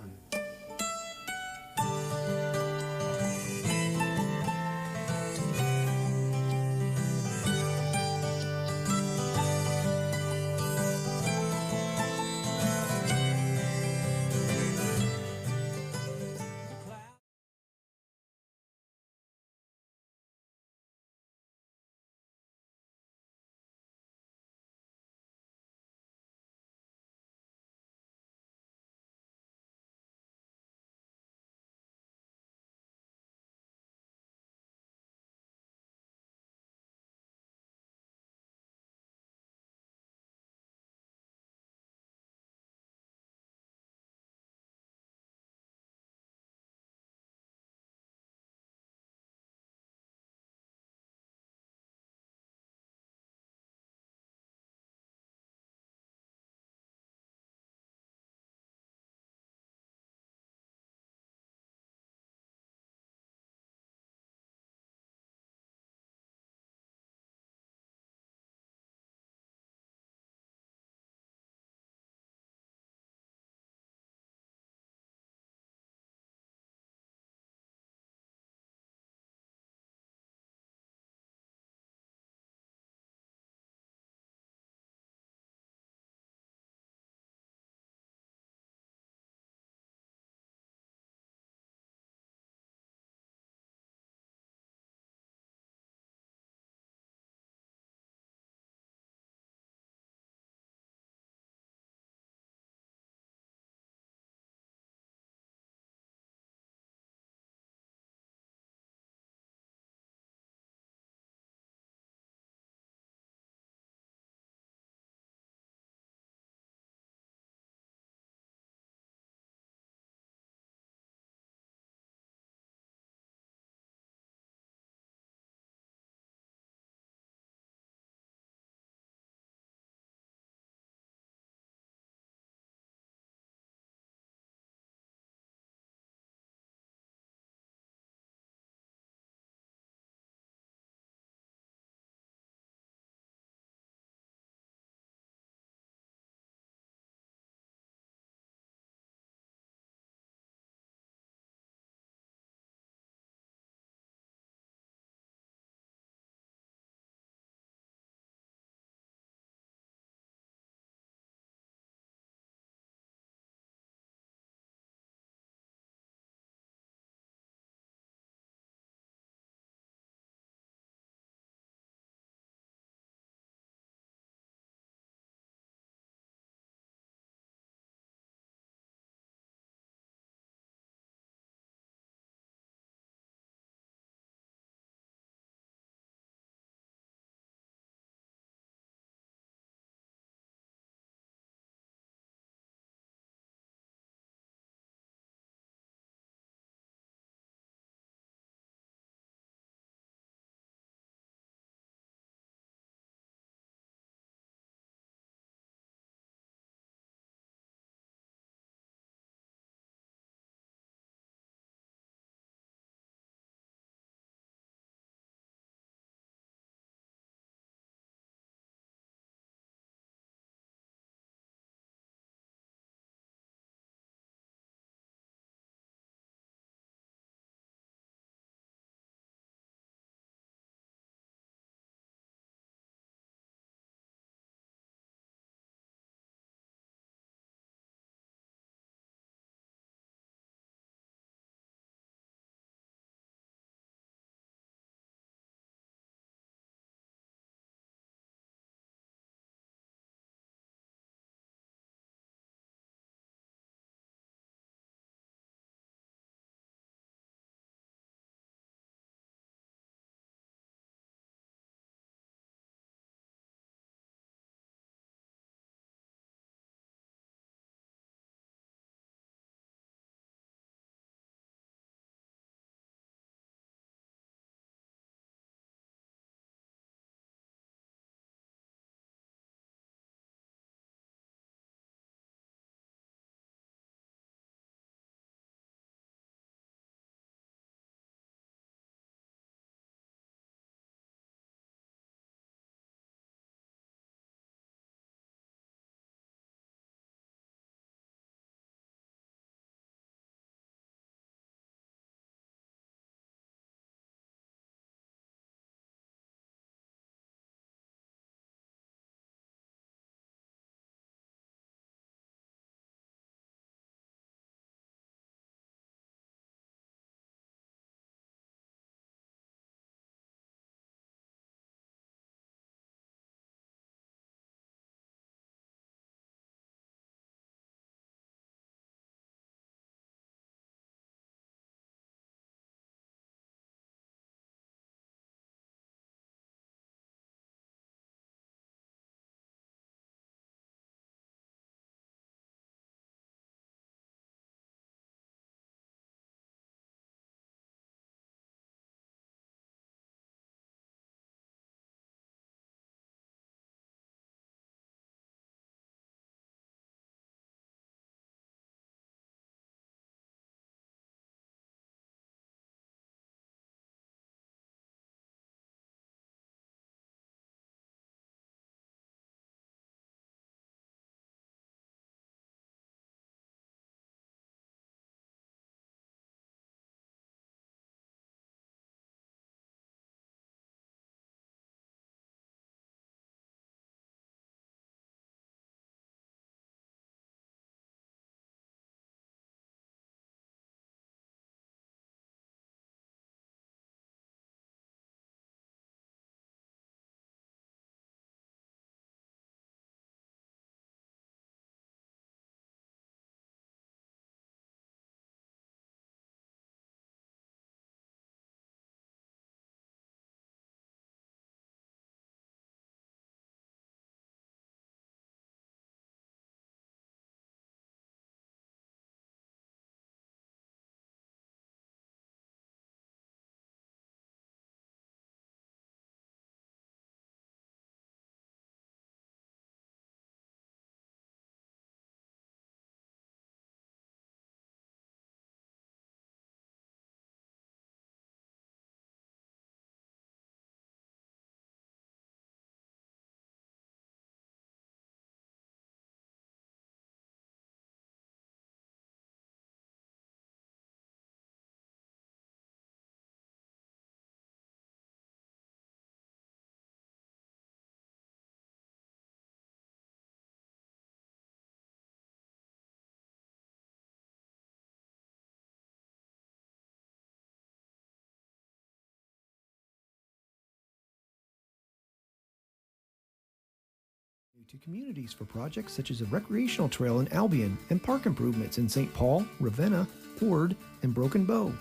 Speaker 4: to communities for projects such as a recreational trail in Albion and park improvements in St. Paul, Ravenna, Ord, and Broken Bow.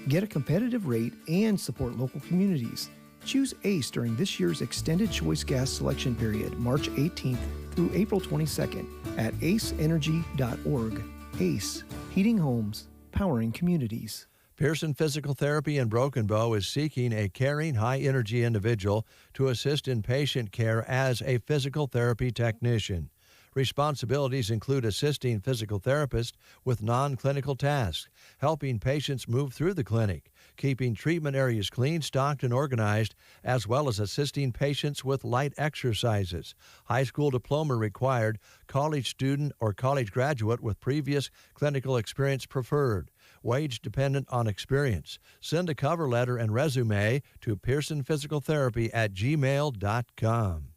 Speaker 4: Get a competitive rate and support local communities. Choose ACE during this year's Extended Choice Gas Selection Period, March 18th through April 22nd at aceenergy.org. ACE, heating homes, powering communities.
Speaker 1: Pearson Physical Therapy in Broken Bow is seeking a caring, high-energy individual to assist in patient care as a physical therapy technician. Responsibilities include assisting physical therapists with non-clinical tasks, helping patients move through the clinic, keeping treatment areas clean, stocked, and organized, as well as assisting patients with light exercises. High school diploma required, college student or college graduate with previous clinical experience preferred. Wage dependent on experience. Send a cover letter and resume to pearsonphysicaltherapy@gmail.com.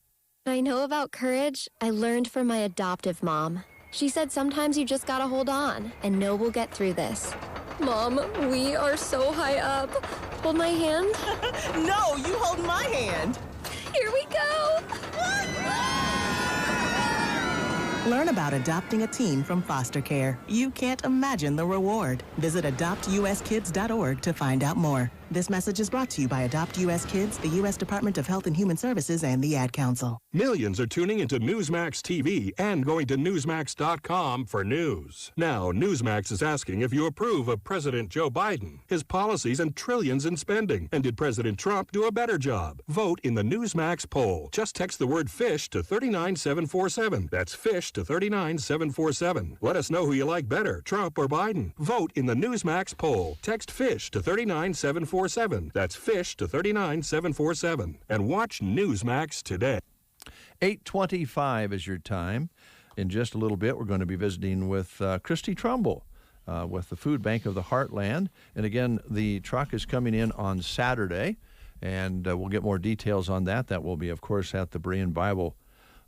Speaker 6: What I know about courage, I learned from my adoptive mom. She said sometimes you just gotta hold on and know we'll get through this. Mom, we are so high up. Hold my hand.
Speaker 23: No, you hold my hand.
Speaker 6: Here we go.
Speaker 23: Learn about adopting a teen from foster care. You can't imagine the reward. Visit adoptuskids.org to find out more. This message is brought to you by Adopt U.S. Kids, the U.S. Department of Health and Human Services, and the Ad Council.
Speaker 24: Millions are tuning into Newsmax TV and going to Newsmax.com for news. Now, Newsmax is asking if you approve of President Joe Biden, his policies, and trillions in spending. And did President Trump do a better job? Vote in the Newsmax poll. Just text the word FISH to 39747. That's FISH to 39747. Let us know who you like better, Trump or Biden. Vote in the Newsmax poll. Text FISH to 39747. That's FISH to 39747. And watch Newsmax today.
Speaker 1: 8:25 is your time. In just a little bit, we're going to be visiting with Christy Trumbull with the Food Bank of the Heartland. And again, the truck is coming in on Saturday, and we'll get more details on that. That will be, of course, at the Berean Bible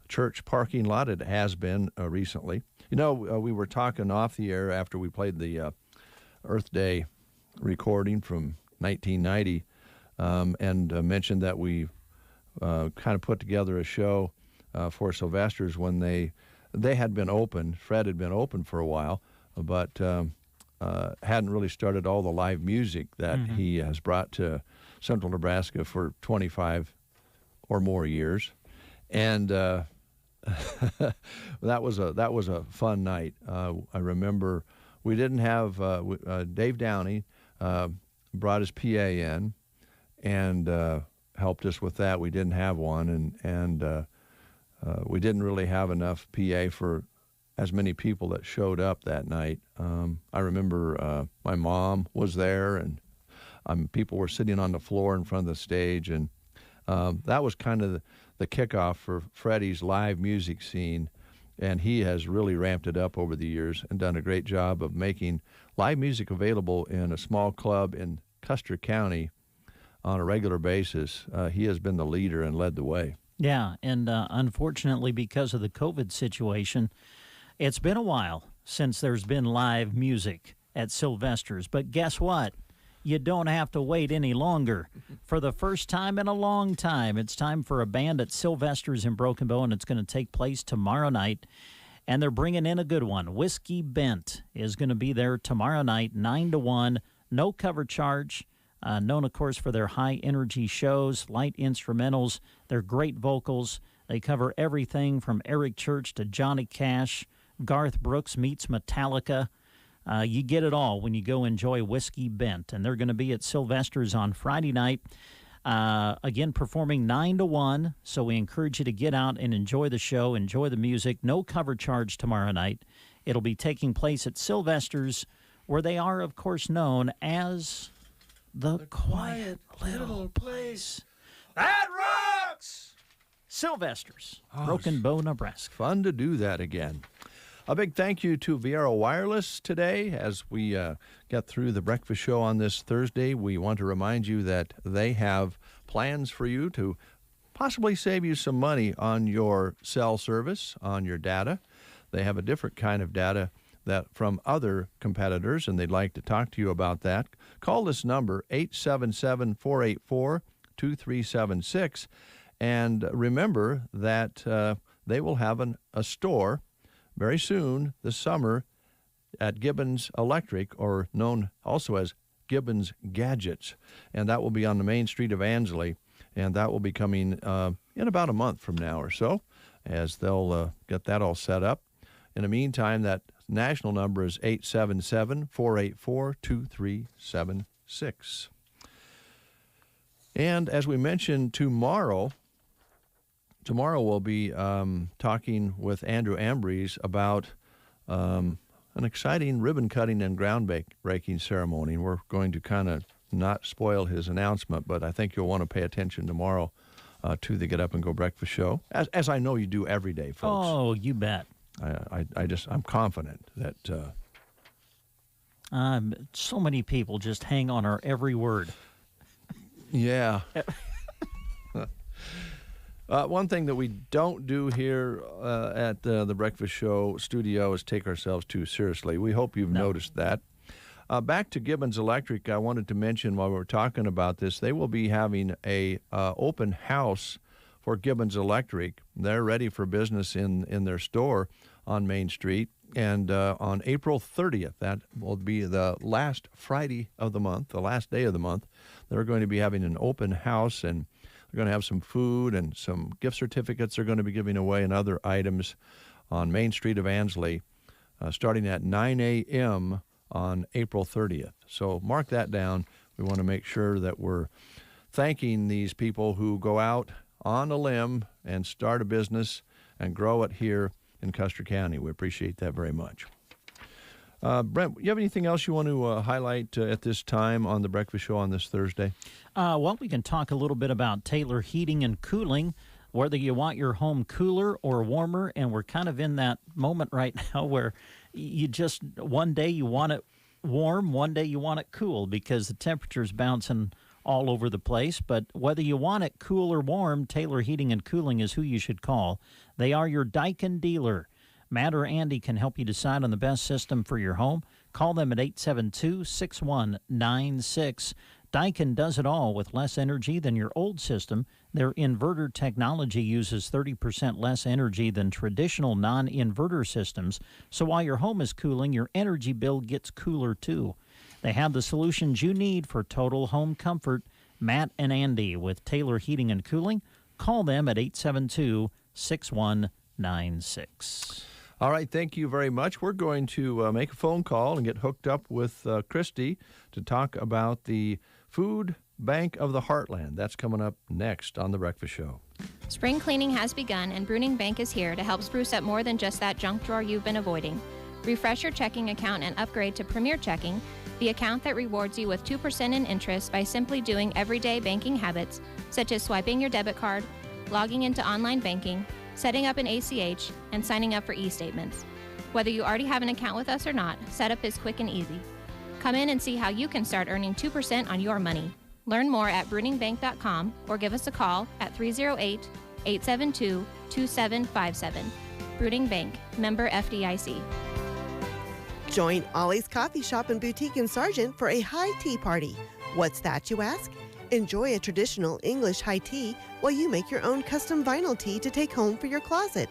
Speaker 1: Church parking lot. It has been recently. You know, we were talking off the air after we played the Earth Day recording from 1990, and mentioned that we kind of put together a show for Sylvester's when they had been open. Fred had been open for a while, but hadn't really started all the live music that he has brought to Central Nebraska for 25 or more years, and that was a fun night. I remember we didn't have Dave Downey. Brought his PA in and helped us with that. We didn't have one, and we didn't really have enough PA for as many people that showed up that night. I remember my mom was there, and people were sitting on the floor in front of the stage, and that was kind of the kickoff for Freddie's live music scene, and he has really ramped it up over the years and done a great job of making live music available in a small club in Custer County on a regular basis. He has been the leader and led the way.
Speaker 2: Yeah, and unfortunately, because of the COVID situation, it's been a while since there's been live music at Sylvester's. But guess what? You don't have to wait any longer. For the first time in a long time, it's time for a band at Sylvester's in Broken Bow, and it's going to take place tomorrow night. And they're bringing in a good one. Whiskey Bent is going to be there tomorrow night, 9 to 1. No cover charge. Known, of course, for their high-energy shows, light instrumentals, their great vocals. They cover everything from Eric Church to Johnny Cash. Garth Brooks meets Metallica. You get it all when you go enjoy Whiskey Bent. And they're going to be at Sylvester's on Friday night. Again, performing 9 to 1, so we encourage you to get out and enjoy the show, enjoy the music. No cover charge tomorrow night. It'll be taking place at Sylvester's, where they are, of course, known as the quiet little place that rocks. Sylvester's, Broken Bow, Nebraska.
Speaker 1: Fun to do that again. A big thank you to Viera Wireless today. As we get through the breakfast show on this Thursday, we want to remind you that they have plans for you to possibly save you some money on your cell service, on your data. They have a different kind of data that from other competitors, and they'd like to talk to you about that. Call this number, 877-484-2376. And remember that they will have a store very soon this summer at Gibbons Electric, or known also as Gibbons Gadgets. And that will be on the main street of Ansley. And that will be coming in about a month from now or so, as they'll get that all set up. In the meantime, that national number is 877-484-2376. And as we mentioned, tomorrow we'll be talking with Andrew Ambrose about an exciting ribbon cutting and groundbreaking ceremony. We're going to kind of not spoil his announcement, but I think you'll want to pay attention tomorrow to the Get Up and Go Breakfast show, as I know you do every day, folks.
Speaker 2: Oh, you bet.
Speaker 1: I'm confident that.
Speaker 2: So many people just hang on our every word.
Speaker 1: Yeah. One thing that we don't do here at the Breakfast Show studio is take ourselves too seriously. We hope you've noticed that. Back to Gibbons Electric, I wanted to mention while we were talking about this, they will be having a open house for Gibbons Electric. They're ready for business in their store on Main Street. And on April 30th, that will be the last Friday of the month, the last day of the month, they're going to be having an open house, and they're going to have some food and some gift certificates they're going to be giving away and other items on Main Street of Ansley starting at 9 a.m. on April 30th. So mark that down. We want to make sure that we're thanking these people who go out on a limb and start a business and grow it here in Custer County. We appreciate that very much. Brent, you have anything else you want to highlight at this time on the Breakfast Show on this Thursday?
Speaker 2: Well, we can talk a little bit about Taylor Heating and Cooling, whether you want your home cooler or warmer, and we're kind of in that moment right now where you just, one day you want it warm, one day you want it cool because the temperature's bouncing all over the place. But whether you want it cool or warm, Taylor Heating and Cooling is who you should call. They are your Daikin dealer. Matt or Andy can help you decide on the best system for your home. Call them at 872-6196. Daikin does it all with less energy than your old system. Their inverter technology uses 30% less energy than traditional non-inverter systems. So while your home is cooling, your energy bill gets cooler too. They have the solutions you need for total home comfort. Matt and Andy with Taylor Heating and Cooling. Call them at 872-6196.
Speaker 1: All right, thank you very much. We're going to make a phone call and get hooked up with Christy to talk about the Food Bank of the Heartland. That's coming up next on The Breakfast Show.
Speaker 5: Spring cleaning has begun, and Bruning Bank is here to help spruce up more than just that junk drawer you've been avoiding. Refresh your checking account and upgrade to Premier Checking, the account that rewards you with 2% in interest by simply doing everyday banking habits, such as swiping your debit card, logging into online banking, setting up an ACH, and signing up for e-statements. Whether you already have an account with us or not, setup is quick and easy. Come in and see how you can start earning 2% on your money. Learn more at bruningbank.com or give us a call at 308-872-2757. Bruning Bank, member FDIC.
Speaker 7: Join Ollie's Coffee Shop and Boutique in Sargent for a high tea party. What's that, you ask? Enjoy a traditional English high tea while you make your own custom vinyl tea to take home for your closet.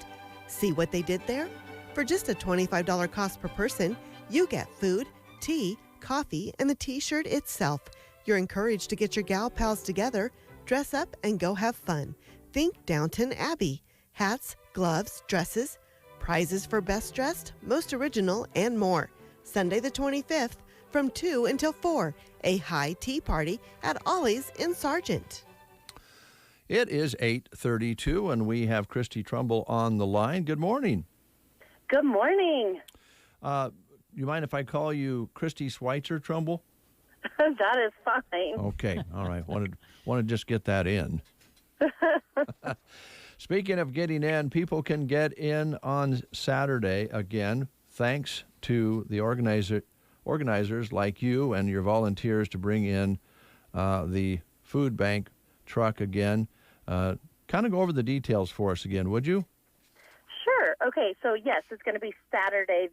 Speaker 7: See what they did there? For just a $25 cost per person, you get food, tea, coffee, and the t-shirt itself. You're encouraged to get your gal pals together, dress up, and go have fun. Think Downton Abbey. Hats, gloves, dresses, prizes for best dressed, most original, and more. Sunday the 25th from 2 until 4, a high tea party at Ollie's in Sargent.
Speaker 1: It is 8:32, and we have Christy Trumbull on the line. Good morning.
Speaker 9: Good morning.
Speaker 1: You mind if I call you Christy Schweitzer Trumbull?
Speaker 9: That is fine.
Speaker 1: Okay, all right. Want to just get that in. Speaking of getting in, people can get in on Saturday again, thanks to the organizers like you and your volunteers to bring in the food bank truck again. Kind of go over the details for us again, would you?
Speaker 9: Sure. Okay, so yes, it's going to be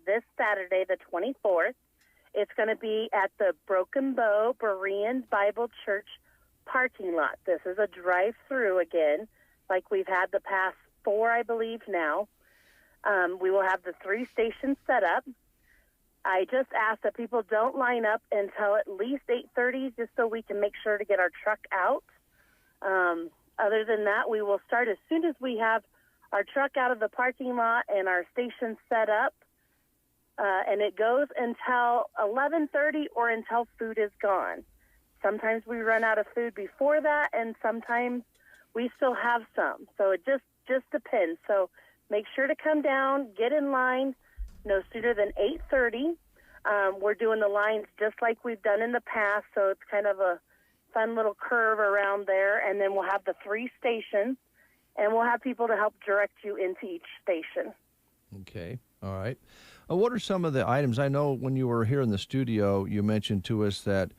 Speaker 9: this Saturday, the 24th. It's going to be at the Broken Bow Berean Bible Church parking lot. This is a drive-through again, like we've had the past 4, I believe, now. We will have the 3 stations set up. I just ask that people don't line up until at least 8:30, just so we can make sure to get our truck out. Other than that, we will start as soon as we have our truck out of the parking lot and our station set up. And it goes until 11:30 or until food is gone. Sometimes we run out of food before that, and sometimes we still have some. So it just depends. So make sure to come down, get in line no sooner than 8:30. We're doing the lines just like we've done in the past, so it's kind of a fun little curve around there. And then we'll have the 3 stations, and we'll have people to help direct you into each station.
Speaker 1: Okay. All right. What are some of the items? I know when you were here in the studio, you mentioned to us that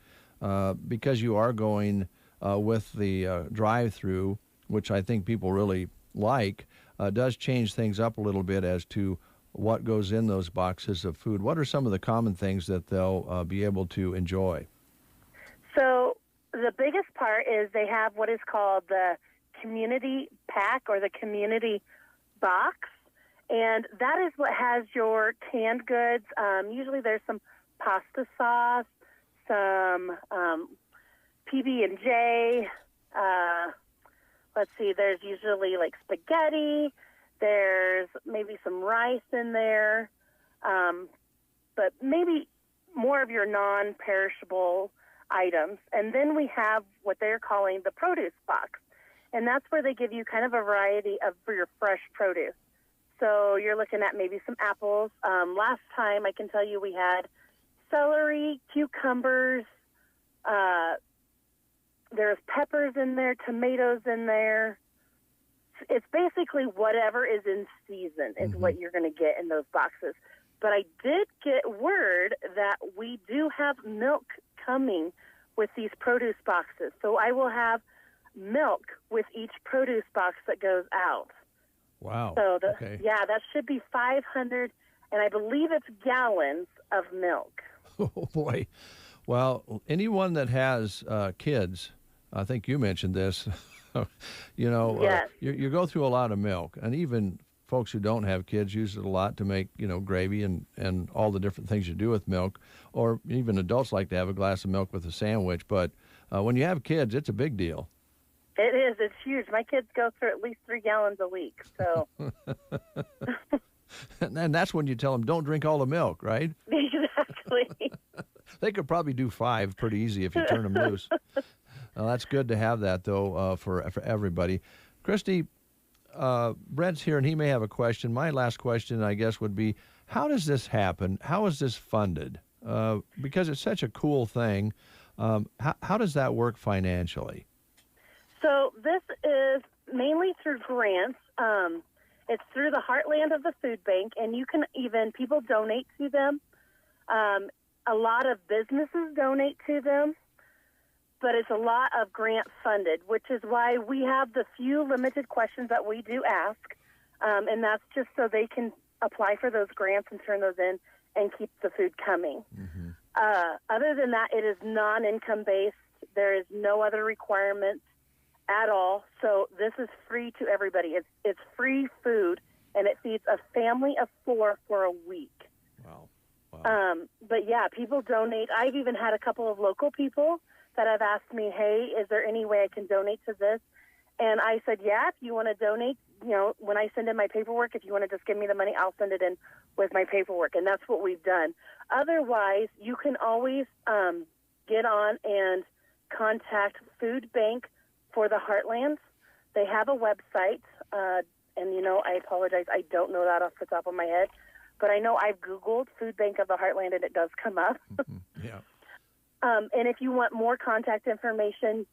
Speaker 1: because you are going with the drive-through, which I think people really like, does change things up a little bit as to what goes in those boxes of food. What are some of the common things that they'll be able to enjoy?
Speaker 9: So the biggest part is they have what is called the community pack or the community box. And that is what has your canned goods. Usually there's some pasta sauce, some PB&J. Let's see, there's usually like spaghetti. There's maybe some rice in there. But maybe more of your non-perishable items. And then we have what they're calling the produce box. And that's where they give you kind of a variety for your fresh produce. So you're looking at maybe some apples. Last time, I can tell you we had celery, cucumbers, there's peppers in there, tomatoes in there. It's basically whatever is in season is what you're going to get in those boxes. But I did get word that we do have milk coming with these produce boxes. So I will have milk with each produce box that goes out.
Speaker 1: Wow.
Speaker 9: So,
Speaker 1: okay.
Speaker 9: Yeah, that should be 500, and I believe it's gallons of milk.
Speaker 1: Oh, boy. Well, anyone that has kids, I think you mentioned this,
Speaker 9: Yes.
Speaker 1: You go through a lot of milk, and even folks who don't have kids use it a lot to make, gravy and all the different things you do with milk, or even adults like to have a glass of milk with a sandwich. But when you have kids, it's a big deal.
Speaker 9: It is. It's huge. My kids go through at least 3 gallons a week. So,
Speaker 1: and that's when you tell them, don't drink all the milk, right?
Speaker 9: Exactly.
Speaker 1: They could probably do 5 pretty easy if you turn them loose. That's good to have that, though, for everybody. Christy, Brent's here, and he may have a question. My last question, I guess, would be, how does this happen? How is this funded? Because it's such a cool thing. How does that work financially?
Speaker 9: So this is mainly through grants. It's through the Heartland of the Food Bank, and you can people donate to them. A lot of businesses donate to them, but it's a lot of grant funded, which is why we have the few limited questions that we do ask, and that's just so they can apply for those grants and turn those in and keep the food coming. Other than that, it is non-income based. There is no other requirements at all. So this is free to everybody. It's free food, and it feeds a family of 4 for a week.
Speaker 1: Wow.
Speaker 9: But yeah, people donate. I've even had a couple of local people that have asked me, hey, is there any way I can donate to this? And I said, yeah, if you want to donate, when I send in my paperwork, if you want to just give me the money, I'll send it in with my paperwork. And that's what we've done. Otherwise, you can always get on and contact Food Bank for the Heartlands. They have a website, and I apologize, I don't know that off the top of my head, but I know I've Googled Food Bank of the Heartland, and it does come up.
Speaker 1: Yeah.
Speaker 9: And if you want more contact information,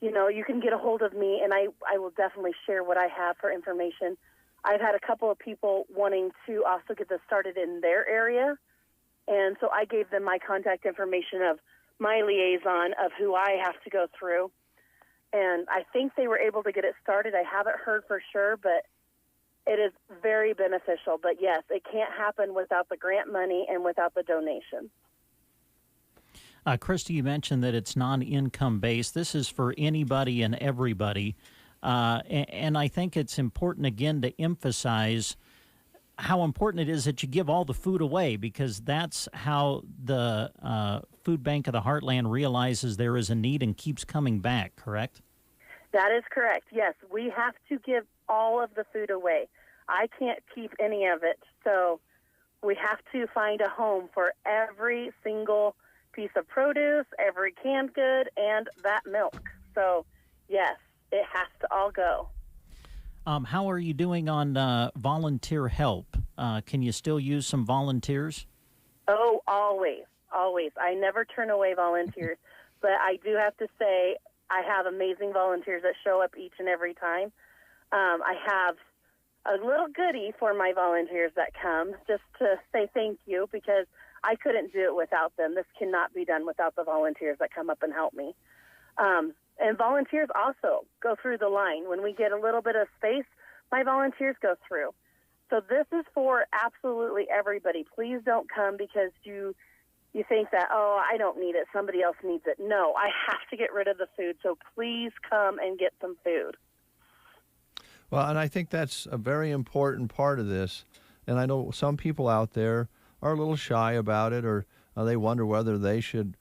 Speaker 9: you can get a hold of me, and I will definitely share what I have for information. I've had a couple of people wanting to also get this started in their area, and so I gave them my contact information of my liaison of who I have to go through. And I think they were able to get it started. I haven't heard for sure, but it is very beneficial. But yes, it can't happen without the grant money and without the donations.
Speaker 2: Christy, you mentioned that it's non-income based. This is for anybody and everybody. And I think it's important, again, to emphasize how important it is that you give all the food away, because that's how the Food Bank of the Heartland realizes there is a need and keeps coming back, correct?
Speaker 9: That is correct. Yes, we have to give all of the food away. I can't keep any of it, so we have to find a home for every single piece of produce, every canned good, and that milk. So, yes, it has to all go.
Speaker 2: How are you doing on volunteer help? Can you still use some volunteers?
Speaker 9: Oh, always, always. I never turn away volunteers, but I do have to say I have amazing volunteers that show up each and every time. I have a little goodie for my volunteers that come just to say thank you, because I couldn't do it without them. This cannot be done without the volunteers that come up and help me. And volunteers also go through the line. When we get a little bit of space, my volunteers go through. So this is for absolutely everybody. Please don't come because you think that, oh, I don't need it, somebody else needs it. No, I have to get rid of the food, so please come and get some food.
Speaker 1: Well, and I think that's a very important part of this. And I know some people out there are a little shy about it, or they wonder whether they should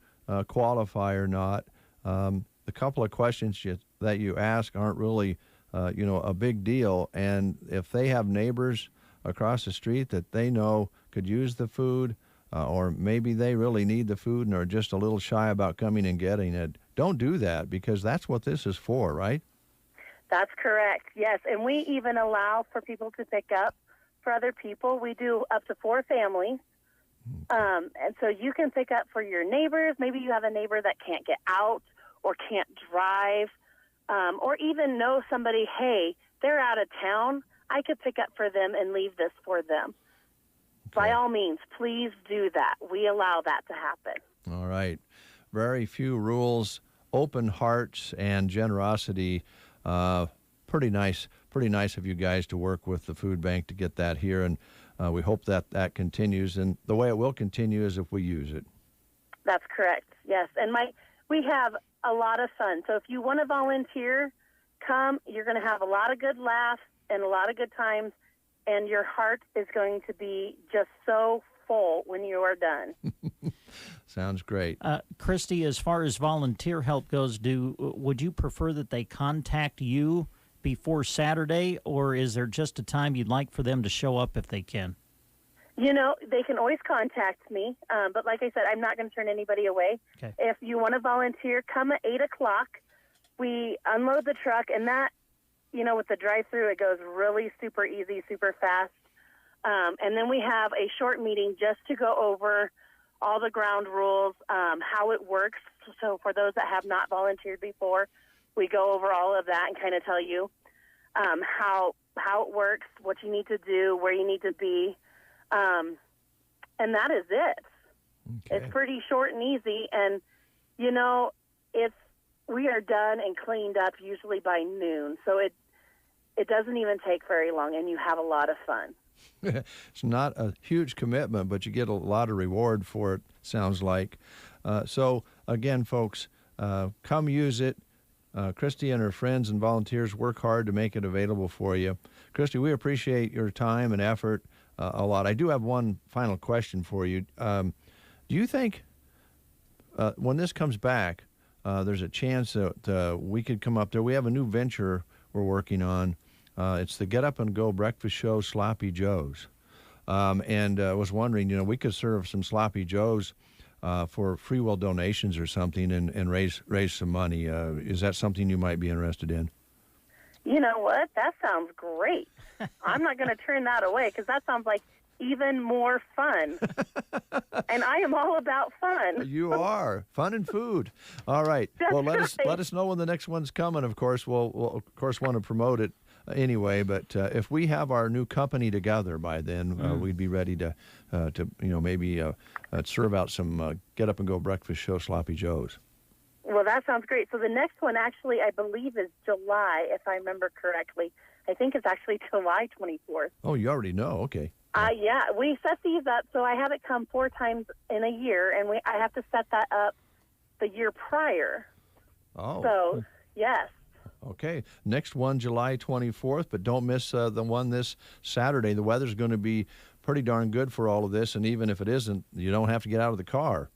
Speaker 1: qualify or not. The couple of questions that you ask aren't really, a big deal. And if they have neighbors across the street that they know could use the food, or maybe they really need the food and are just a little shy about coming and getting it, don't do that, because that's what this is for, right?
Speaker 9: That's correct, yes. And we even allow for people to pick up for other people. We do up to 4 families. And so you can pick up for your neighbors. Maybe you have a neighbor that can't get out or can't drive, or even know somebody, hey, they're out of town. I could pick up for them and leave this for them. Okay. By all means, please do that. We allow that to happen.
Speaker 1: All right. Very few rules, open hearts, and generosity. Pretty nice of you guys to work with the food bank to get that here, and we hope that continues. And the way it will continue is if we use it.
Speaker 9: That's correct, yes. And we have a lot of fun. So if you want to volunteer, come. You're going to have a lot of good laughs and a lot of good times, and your heart is going to be just so full when you are done.
Speaker 1: Sounds great.
Speaker 2: Christy, as far as volunteer help goes, would you prefer that they contact you before Saturday, or is there just a time you'd like for them to show up if they can?
Speaker 9: They can always contact me, but like I said, I'm not going to turn anybody away.
Speaker 2: Okay.
Speaker 9: If you want to volunteer, come at 8 o'clock. We unload the truck, and that, with the drive-through, it goes really super easy, super fast. And then we have a short meeting just to go over all the ground rules, how it works. So for those that have not volunteered before, we go over all of that and kind of tell you how it works, what you need to do, where you need to be. And that is it. Okay. It's pretty short and easy. And, we are done and cleaned up usually by noon. So it doesn't even take very long, and you have a lot of fun.
Speaker 1: It's not a huge commitment, but you get a lot of reward for it, sounds like. So, again, folks, come use it. Christy and her friends and volunteers work hard to make it available for you. Christy, we appreciate your time and effort a lot. I do have one final question for you. Do you think when this comes back, there's a chance that we could come up there? We have a new venture we're working on. It's the Get Up and Go Breakfast Show Sloppy Joes. And I was wondering, we could serve some Sloppy Joes for free will donations or something and raise some money. Is that something you might be interested in?
Speaker 9: You know what? That sounds great. I'm not going to turn that away, because that sounds like even more fun. And I am all about fun.
Speaker 1: You are. Fun and food. All right.
Speaker 9: That's
Speaker 1: well,
Speaker 9: right.
Speaker 1: let us know when the next one's coming. Of course, we'll of course want to promote it anyway. But if we have our new company together by then, we'd be ready to maybe serve out some Get Up and Go Breakfast Show Sloppy Joes.
Speaker 9: Well, that sounds great. So the next one, actually, I believe is July, if I remember correctly. I think it's actually July 24th.
Speaker 1: Oh, you already know. Okay.
Speaker 9: Yeah, we set these up, so I have it come 4 times in a year, and I have to set that up the year prior.
Speaker 1: Oh.
Speaker 9: So, yes.
Speaker 1: Okay. Next one, July 24th, but don't miss the one this Saturday. The weather's going to be pretty darn good for all of this, and even if it isn't, you don't have to get out of the car.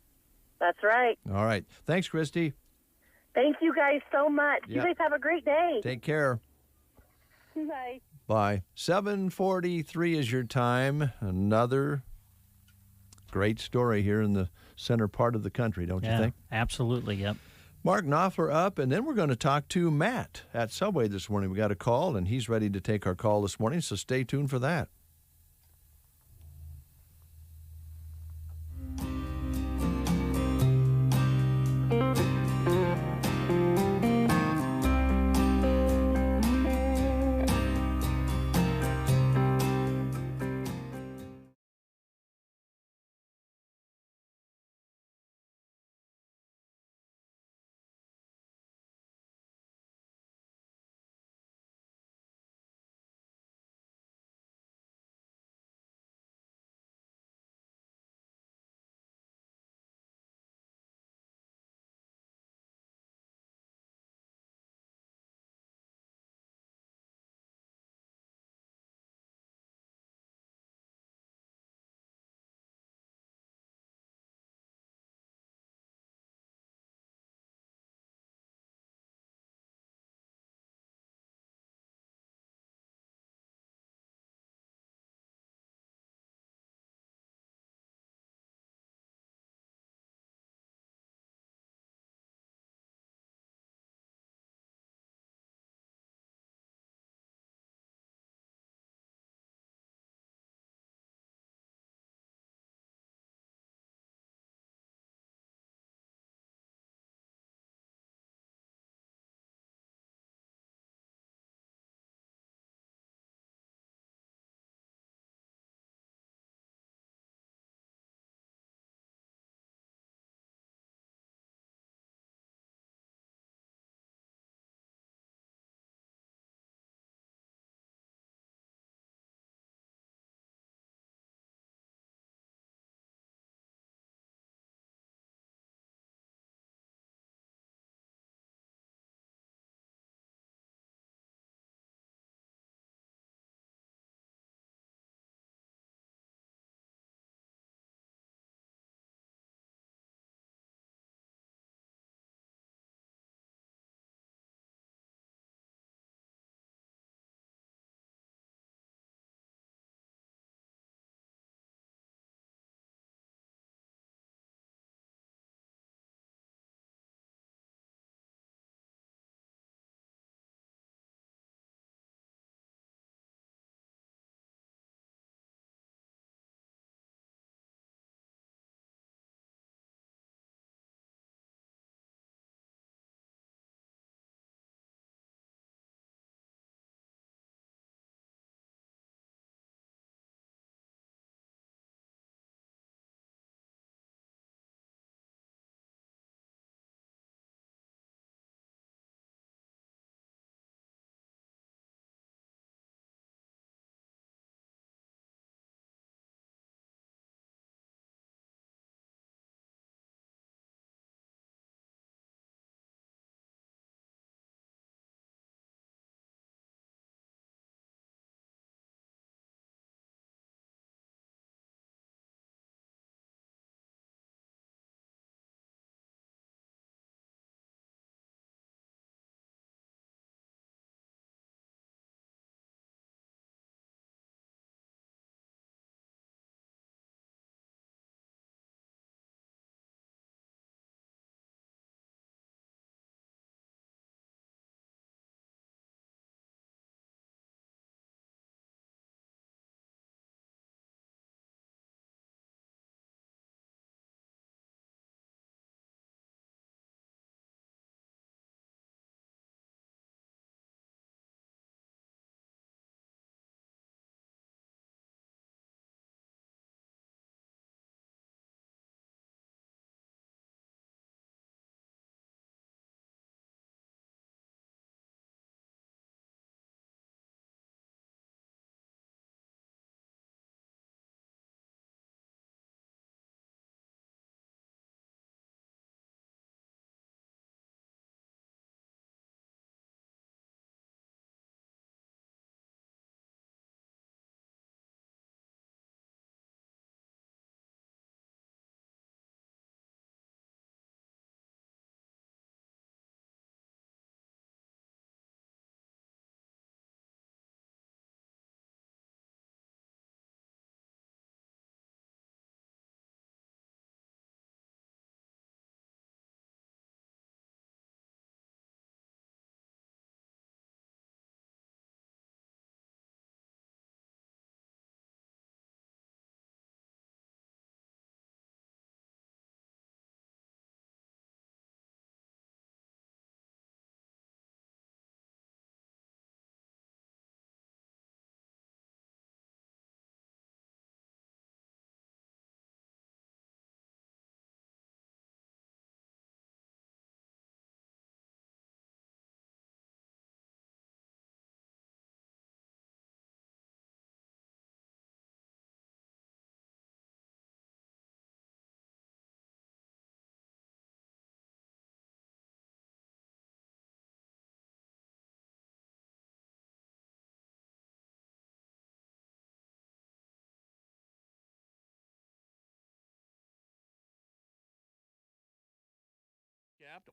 Speaker 9: That's right.
Speaker 1: All right. Thanks, Christy.
Speaker 9: Thank you guys so much.
Speaker 1: Yep.
Speaker 9: You guys have a great day.
Speaker 1: Take care.
Speaker 9: Bye.
Speaker 1: Bye. 7:43 is your time. Another great story here in the center part of the country, don't you think?
Speaker 2: Absolutely, yep.
Speaker 1: Mark Knopfler up, and then we're going to talk to Matt at Subway this morning. We got a call, and he's ready to take our call this morning, so stay tuned for that.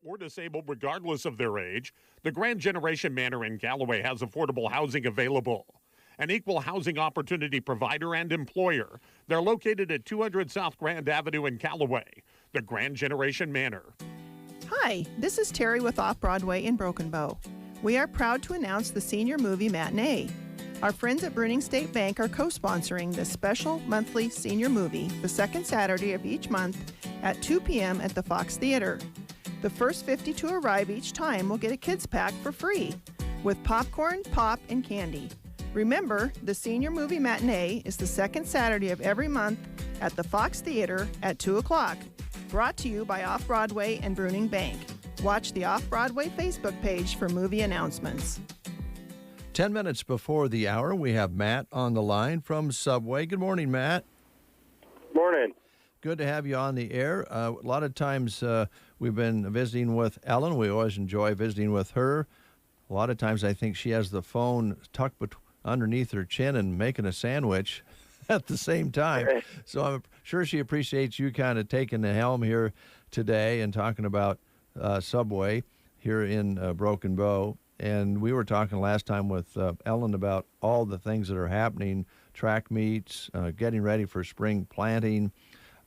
Speaker 3: or disabled regardless of their age, the Grand Generation Manor in Galloway has affordable housing available. An equal housing opportunity provider and employer. They're located at 200 South Grand Avenue in Galloway. The Grand Generation Manor.
Speaker 8: Hi, this is Terry with Off Broadway in Broken Bow. We are proud to announce the Senior Movie Matinee. Our friends at Bruning State Bank are co-sponsoring this special monthly senior movie the second Saturday of each month at 2 p.m. at the Fox Theater. The first 50 to arrive each time will get a kids pack for free with popcorn, pop, and candy. Remember, the Senior Movie Matinee is the second Saturday of every month at the Fox Theater at 2 o'clock. Brought to you by Off Broadway and Bruning Bank. Watch the Off Broadway Facebook page for movie announcements.
Speaker 1: 10 minutes before the hour, we have Matt on the line from Subway. Good morning, Matt.
Speaker 10: Morning.
Speaker 1: Good to have you on the air. A lot of times we've been visiting with Ellen. We always enjoy visiting with her. A lot of times I think she has the phone tucked underneath her chin and making a sandwich at the same time. So I'm sure she appreciates you kind of taking the helm here today and talking about Subway here in Broken Bow. And we were talking last time with Ellen about all the things that are happening, track meets, getting ready for spring planting,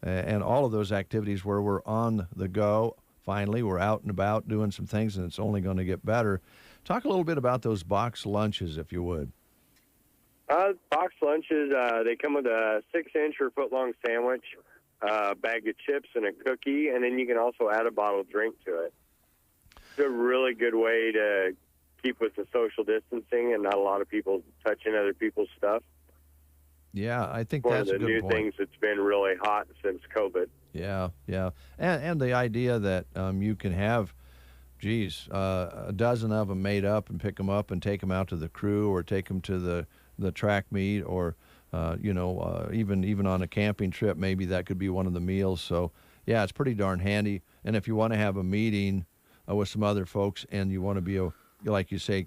Speaker 1: and all of those activities where we're on the go. Finally, we're out and about doing some things, and it's only going to get better. Talk a little bit about those box lunches, if you would.
Speaker 10: Box lunches, they come with a 6-inch or foot-long sandwich, a bag of chips, and a cookie, and then you can also add a bottled drink to it. It's a really good way to keep with the social distancing and not a lot of people touching other people's stuff.
Speaker 1: Yeah, I think
Speaker 10: One
Speaker 1: that's
Speaker 10: of
Speaker 1: a
Speaker 10: the
Speaker 1: good
Speaker 10: new
Speaker 1: point.
Speaker 10: things that's been really hot since COVID.
Speaker 1: Yeah. And the idea that you can have, a dozen of them made up and pick them up and take them out to the crew or take them to the track meet or, even on a camping trip, maybe that could be one of the meals. So, yeah, it's pretty darn handy. And if you want to have a meeting with some other folks and you want to be, like you say,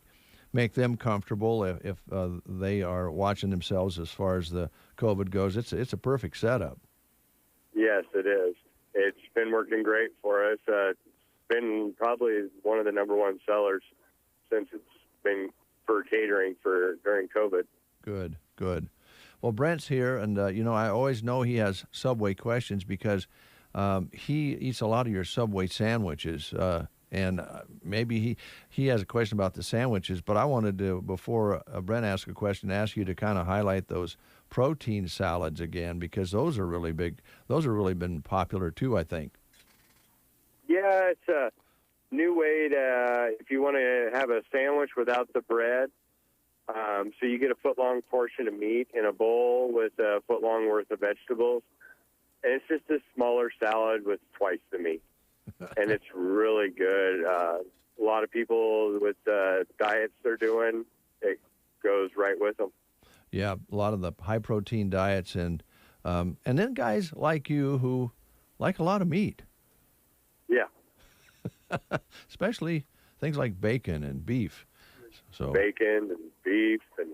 Speaker 1: make them comfortable if they are watching themselves as far as the COVID goes, it's a perfect setup.
Speaker 10: Yes, it is. It's been working great for us. It's been probably one of the number one sellers since it's been for catering during COVID.
Speaker 1: Good. Well, Brent's here, and I always know he has Subway questions because he eats a lot of your Subway sandwiches. And maybe he has a question about the sandwiches, but I wanted to, before Brent asks a question, ask you to kind of highlight those protein salads again, because those are really big. Those have really been popular too, I think.
Speaker 10: Yeah, it's a new way to, if you want to have a sandwich without the bread, so you get a foot-long portion of meat in a bowl with a foot-long worth of vegetables, and it's just a smaller salad with twice the meat. And it's really good. A lot of people with diets they're doing, it goes right with them.
Speaker 1: Yeah, a lot of the high-protein diets, and then guys like you who like a lot of meat.
Speaker 10: Yeah.
Speaker 1: Especially things like bacon and beef. So
Speaker 10: bacon and beef and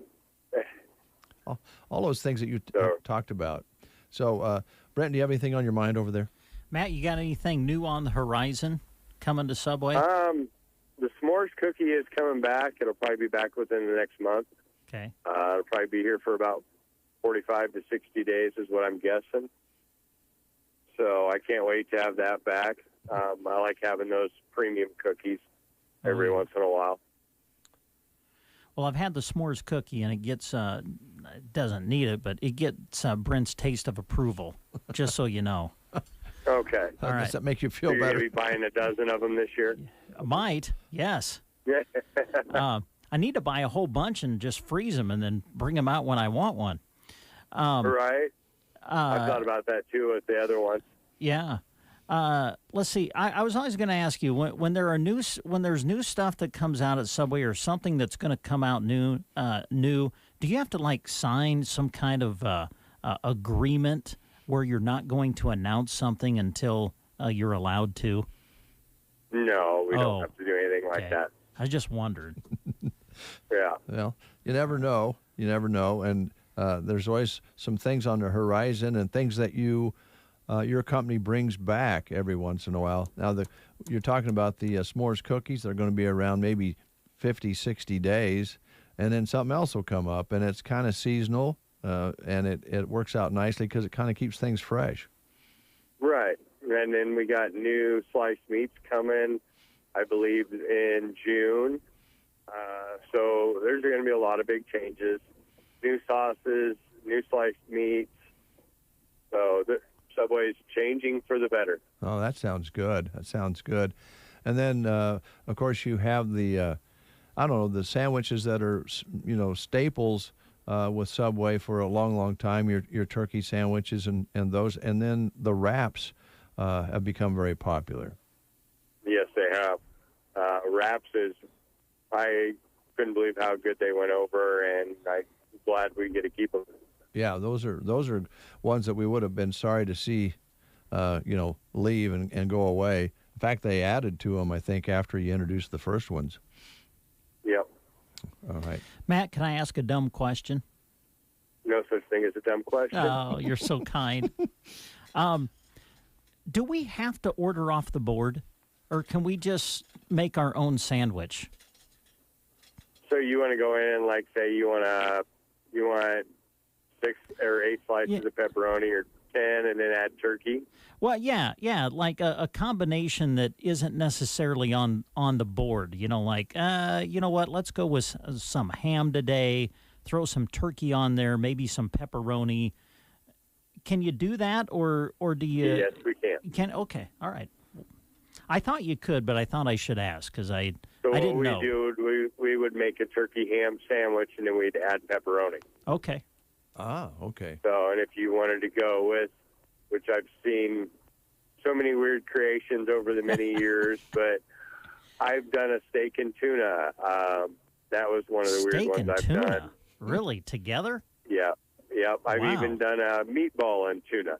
Speaker 1: all those things that you talked about. So, Brent, do you have anything on your mind over there?
Speaker 2: Matt, you got anything new on the horizon coming to Subway?
Speaker 10: The s'mores cookie is coming back. It'll probably be back within the next month.
Speaker 2: Okay.
Speaker 10: It'll probably be here for about 45 to 60 days is what I'm guessing. So I can't wait to have that back. I like having those premium cookies every once in a while.
Speaker 2: Well, I've had the s'mores cookie, and it gets, it doesn't need it, but it gets Brent's taste of approval, just so you know.
Speaker 10: Okay.
Speaker 2: All right.
Speaker 1: Does that make you feel
Speaker 10: You're
Speaker 1: better?
Speaker 10: going to be buying a dozen of them this year?
Speaker 2: Might, yes. I need to buy a whole bunch and just freeze them and then bring them out when I want one.
Speaker 10: Right. I thought about that, too, with the other ones.
Speaker 2: Yeah. Let's see. I was always going to ask you when there's new stuff that comes out at Subway or something that's going to come out new. Do you have to sign some kind of agreement where you're not going to announce something until you're allowed to?
Speaker 10: No, we don't have to do anything like that.
Speaker 2: I just wondered.
Speaker 10: Yeah.
Speaker 1: Well, you never know. And there's always some things on the horizon and things that you your company brings back every once in a while. Now, you're talking about the s'mores cookies. They're going to be around maybe 50, 60 days, and then something else will come up, and it's kind of seasonal, and it works out nicely because it kind of keeps things fresh.
Speaker 10: Right. And then we got new sliced meats coming, I believe, in June. So there's going to be a lot of big changes. New sauces, new sliced meats. So the Subway's changing for the better.
Speaker 1: Oh, that sounds good. That sounds good. And then, of course, you have the, the sandwiches that are, staples with Subway for a long, long time, your turkey sandwiches and those. And then the wraps have become very popular.
Speaker 10: Yes, they have. Wraps I couldn't believe how good they went over, and I'm glad we get to keep them.
Speaker 1: Yeah, those are ones that we would have been sorry to see, leave and go away. In fact, they added to them, I think, after you introduced the first ones.
Speaker 10: Yep.
Speaker 1: All right.
Speaker 2: Matt, can I ask a dumb question?
Speaker 10: No such thing as a dumb question.
Speaker 2: Oh, you're so kind. Do we have to order off the board, or can we just make our own sandwich?
Speaker 10: So you want to go in and, like, say you want 6 or 8 slices of pepperoni or 10 and then add turkey?
Speaker 2: Well, yeah, like a combination that isn't necessarily on the board. You know what, let's go with some ham today, throw some turkey on there, maybe some pepperoni. Can you do that, or do you?
Speaker 10: Yes, we can.
Speaker 2: Okay, all right. I thought you could, but I thought I should ask because I
Speaker 10: So
Speaker 2: didn't
Speaker 10: what
Speaker 2: know.
Speaker 10: we do, we would make a turkey ham sandwich, and then we'd add pepperoni.
Speaker 2: Okay.
Speaker 1: Ah, okay.
Speaker 10: So, and if you wanted to go with, which I've seen so many weird creations over the many years, but I've done a steak and tuna. That was one of the weird
Speaker 2: Steak
Speaker 10: ones
Speaker 2: and
Speaker 10: I've
Speaker 2: tuna?
Speaker 10: done.
Speaker 2: Really? Together?
Speaker 10: Yeah. Yep. I've
Speaker 2: Wow.
Speaker 10: even done a meatball and tuna.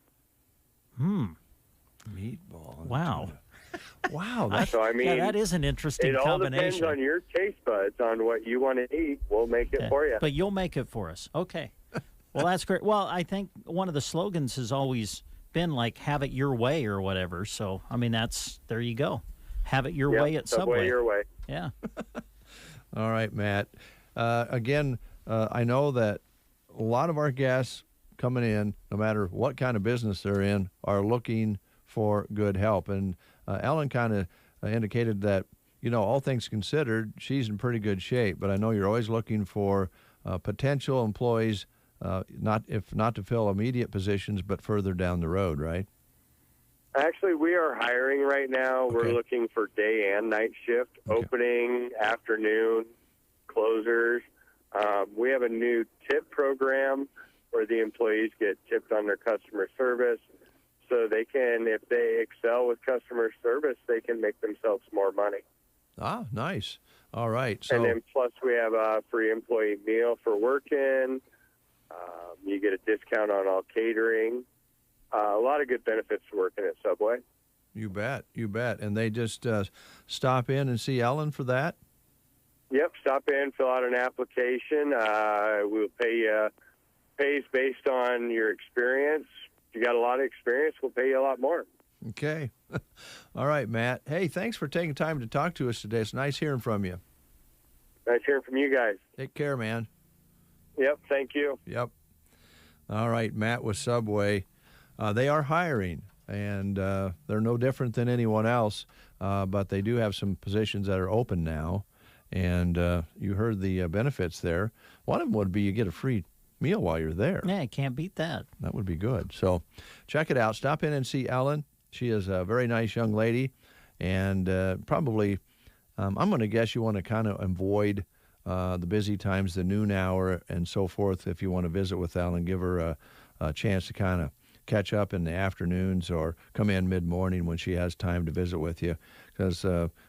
Speaker 1: Meatball.
Speaker 2: Wow.
Speaker 1: Wow.
Speaker 10: So, I mean,
Speaker 2: yeah, that is an interesting
Speaker 10: it all
Speaker 2: combination.
Speaker 10: depends on your taste buds on what you want to eat. We'll make it for you.
Speaker 2: But you'll make it for us. Okay. Well, that's great. Well, I think one of the slogans has always been like, have it your way or whatever. So, I mean, there you go. Have it your way at Subway.
Speaker 10: Your way.
Speaker 2: Yeah.
Speaker 1: All right, Matt. Again, I know that a lot of our guests coming in, no matter what kind of business they're in, are looking for good help. And Ellen kind of indicated that, all things considered, she's in pretty good shape. But I know you're always looking for potential employees, not to fill immediate positions, but further down the road, right?
Speaker 10: Actually, we are hiring right now.
Speaker 1: Okay.
Speaker 10: We're looking for day and night shift, opening, afternoon, closers. We have a new tip program where the employees get tipped on their customer service. So they can, if they excel with customer service, they can make themselves more money.
Speaker 1: Ah, nice. All right. So,
Speaker 10: And then plus we have a free employee meal for working. You get a discount on all catering. A lot of good benefits to working at Subway.
Speaker 1: you bet. And they just stop in and see Ellen for that?
Speaker 10: Yep, stop in, fill out an application. We'll pay you. Pays based on your experience. If you got a lot of experience, we'll pay you a lot more.
Speaker 1: Okay. All right, Matt. Hey, thanks for taking time to talk to us today. It's nice hearing from you.
Speaker 10: Nice hearing from you guys.
Speaker 1: Take care, man.
Speaker 10: Yep, thank you.
Speaker 1: Yep. All right, Matt with Subway. They are hiring, and they're no different than anyone else, but they do have some positions that are open now, and you heard the benefits there. One of them would be you get a free meal while you're there.
Speaker 2: Yeah, can't beat that.
Speaker 1: That would be good. So check it out. Stop in and see Ellen. She is a very nice young lady, and probably, I'm going to guess you want to kind of avoid the busy times, the noon hour and so forth, if you want to visit with Ellen. Give her a chance to kind of catch up in the afternoons or come in mid-morning when she has time to visit with you. Because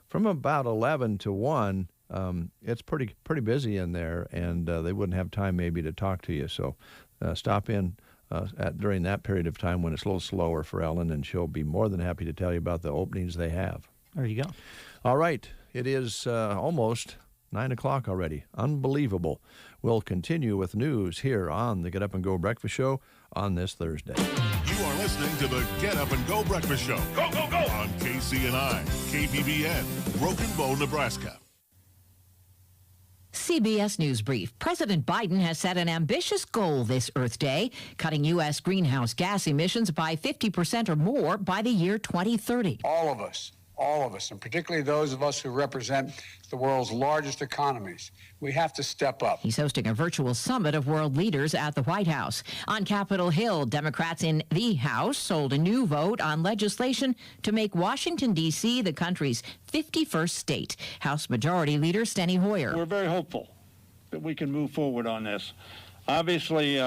Speaker 1: from about 11 to 1, it's pretty busy in there, and they wouldn't have time maybe to talk to you. So stop in during that period of time when it's a little slower for Ellen, and she'll be more than happy to tell you about the openings they have.
Speaker 2: There you go.
Speaker 1: All right. It is almost 9 o'clock already. Unbelievable. We'll continue with news here on the Get Up and Go Breakfast Show on this Thursday.
Speaker 11: You You are listening to the Get Up and Go Breakfast Show. Go, go, go! On KCNI, KBBN, Broken Bow, Nebraska.
Speaker 12: CBS News Brief. President Biden has set an ambitious goal this Earth Day, cutting U.S. greenhouse gas emissions by 50% or more by the year 2030.
Speaker 18: All of us, and particularly those of us who represent the world's largest economies, we have to step up.
Speaker 12: He's hosting a virtual summit of world leaders at the White House. On Capitol Hill, Democrats in the House sold a new vote on legislation to make Washington, D.C. the country's 51st state. House Majority Leader Steny Hoyer.
Speaker 13: We're very hopeful that we can move forward on this. Obviously,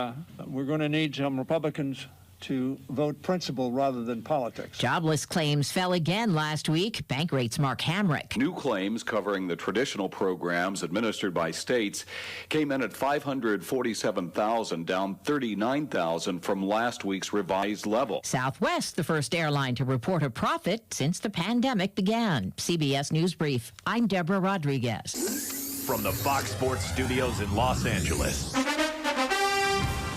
Speaker 13: we're going to need some Republicans to vote principle rather than politics.
Speaker 12: Jobless claims fell again last week. Bankrate's Mark Hamrick.
Speaker 14: New claims covering the traditional programs administered by states came in at 547,000, down 39,000 from last week's revised level.
Speaker 12: Southwest, the first airline to report a profit since the pandemic began. CBS News Brief. I'm Deborah Rodriguez.
Speaker 25: From the Fox Sports Studios in Los Angeles,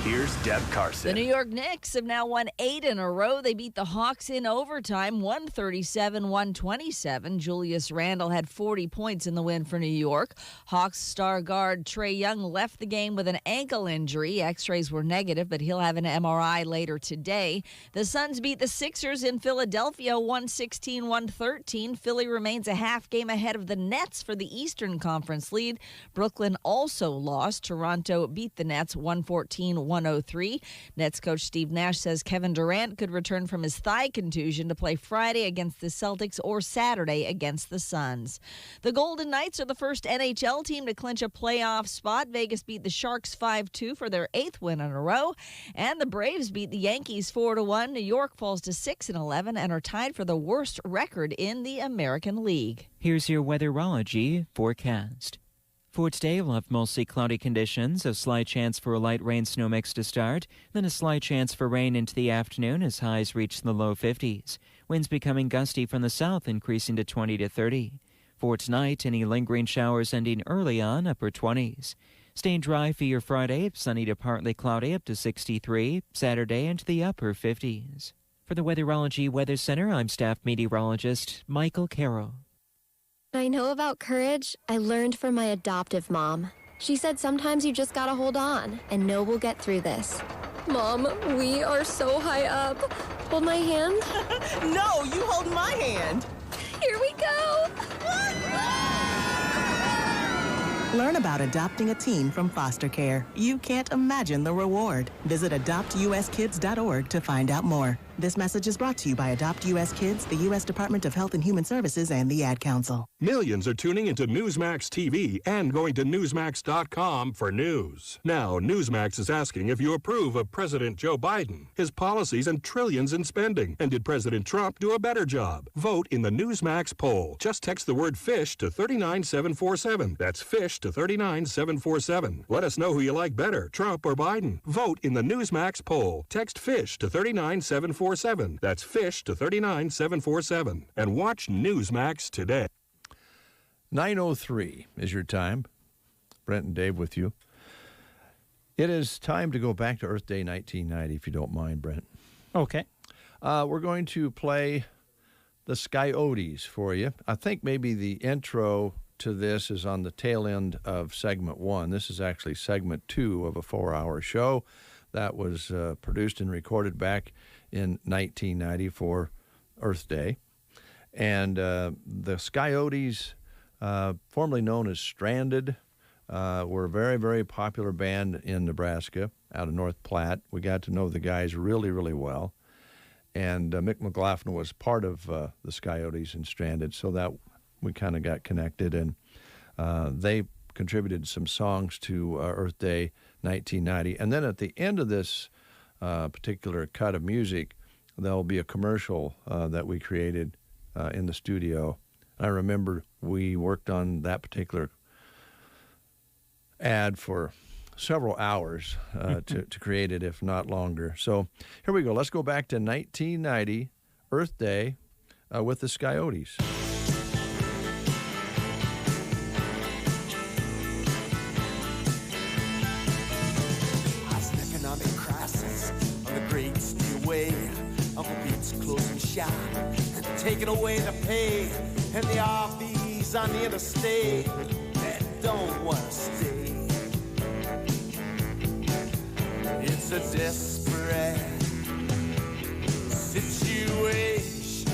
Speaker 25: here's Deb Carson.
Speaker 26: The New York Knicks have now won 8 in a row. They beat the Hawks in overtime, 137-127. Julius Randle had 40 points in the win for New York. Hawks star guard Trae Young left the game with an ankle injury. X-rays were negative, but he'll have an MRI later today. The Suns beat the Sixers in Philadelphia, 116-113. Philly remains a half game ahead of the Nets for the Eastern Conference lead. Brooklyn also lost. Toronto beat the Nets 114-103. Nets coach Steve Nash says Kevin Durant could return from his thigh contusion to play Friday against the Celtics or Saturday against the Suns. The Golden Knights are the first NHL team to clinch a playoff spot. Vegas beat the Sharks 5-2 for their 8th win in a row. And the Braves beat the Yankees 4-1. New York falls to 6-11 and are tied for the worst record in the American League.
Speaker 27: Here's your weatherology forecast. For today, we'll have mostly cloudy conditions, a slight chance for a light rain snow mix to start, then a slight chance for rain into the afternoon as highs reach the low 50s. Winds becoming gusty from the south, increasing to 20 to 30. For tonight, any lingering showers ending early on, upper 20s. Staying dry for your Friday, sunny to partly cloudy up to 63. Saturday into the upper 50s. For the Weatherology Weather Center, I'm staff meteorologist Michael Carroll.
Speaker 6: I know about courage, I learned from my adoptive mom. She said sometimes you just gotta hold on and know we'll get through this. Mom, we are so high up. Hold my hand.
Speaker 8: No, you hold my hand.
Speaker 6: Here we go.
Speaker 23: Learn about adopting a teen from foster care. You can't imagine the reward. Visit adoptuskids.org to find out more. This message is brought to you by Adopt U.S. Kids, the U.S. Department of Health and Human Services, and the Ad Council.
Speaker 24: Millions are tuning into Newsmax TV and going to Newsmax.com for news. Now, Newsmax is asking if you approve of President Joe Biden, his policies, and trillions in spending. And did President Trump do a better job? Vote in the Newsmax poll. Just text the word FISH to 39747. That's FISH to 39747. Let us know who you like better, Trump or Biden. Vote in the Newsmax poll. Text FISH to 39747. That's FISH to 39747. And watch Newsmax today.
Speaker 1: 9:03 is your time. Brent and Dave with you. It is time to go back to Earth Day 1990, if you don't mind, Brent.
Speaker 2: Okay.
Speaker 1: We're going to play the Skyotes for you. I think maybe the intro to this is on the tail end of segment 1. This is actually segment 2 of a 4-hour show that was produced and recorded back in 1990 for Earth Day. And the Skyotes, formerly known as Stranded, were a very, very popular band in Nebraska, out of North Platte. We got to know the guys really, really well. And Mick McLaughlin was part of the Skyotes and Stranded, so that we kind of got connected. And they contributed some songs to Earth Day 1990. And then at the end of this particular cut of music, there'll be a commercial that we created in the studio. I remember we worked on that particular ad for several hours to create it, if not longer. So here we go. Let's go back to 1990, Earth Day, with the Skyotes.
Speaker 22: Economic crisis on the Great Speedway.
Speaker 4: taking away the pay, and the RVs on the interstate that don't want to stay. It's a desperate situation.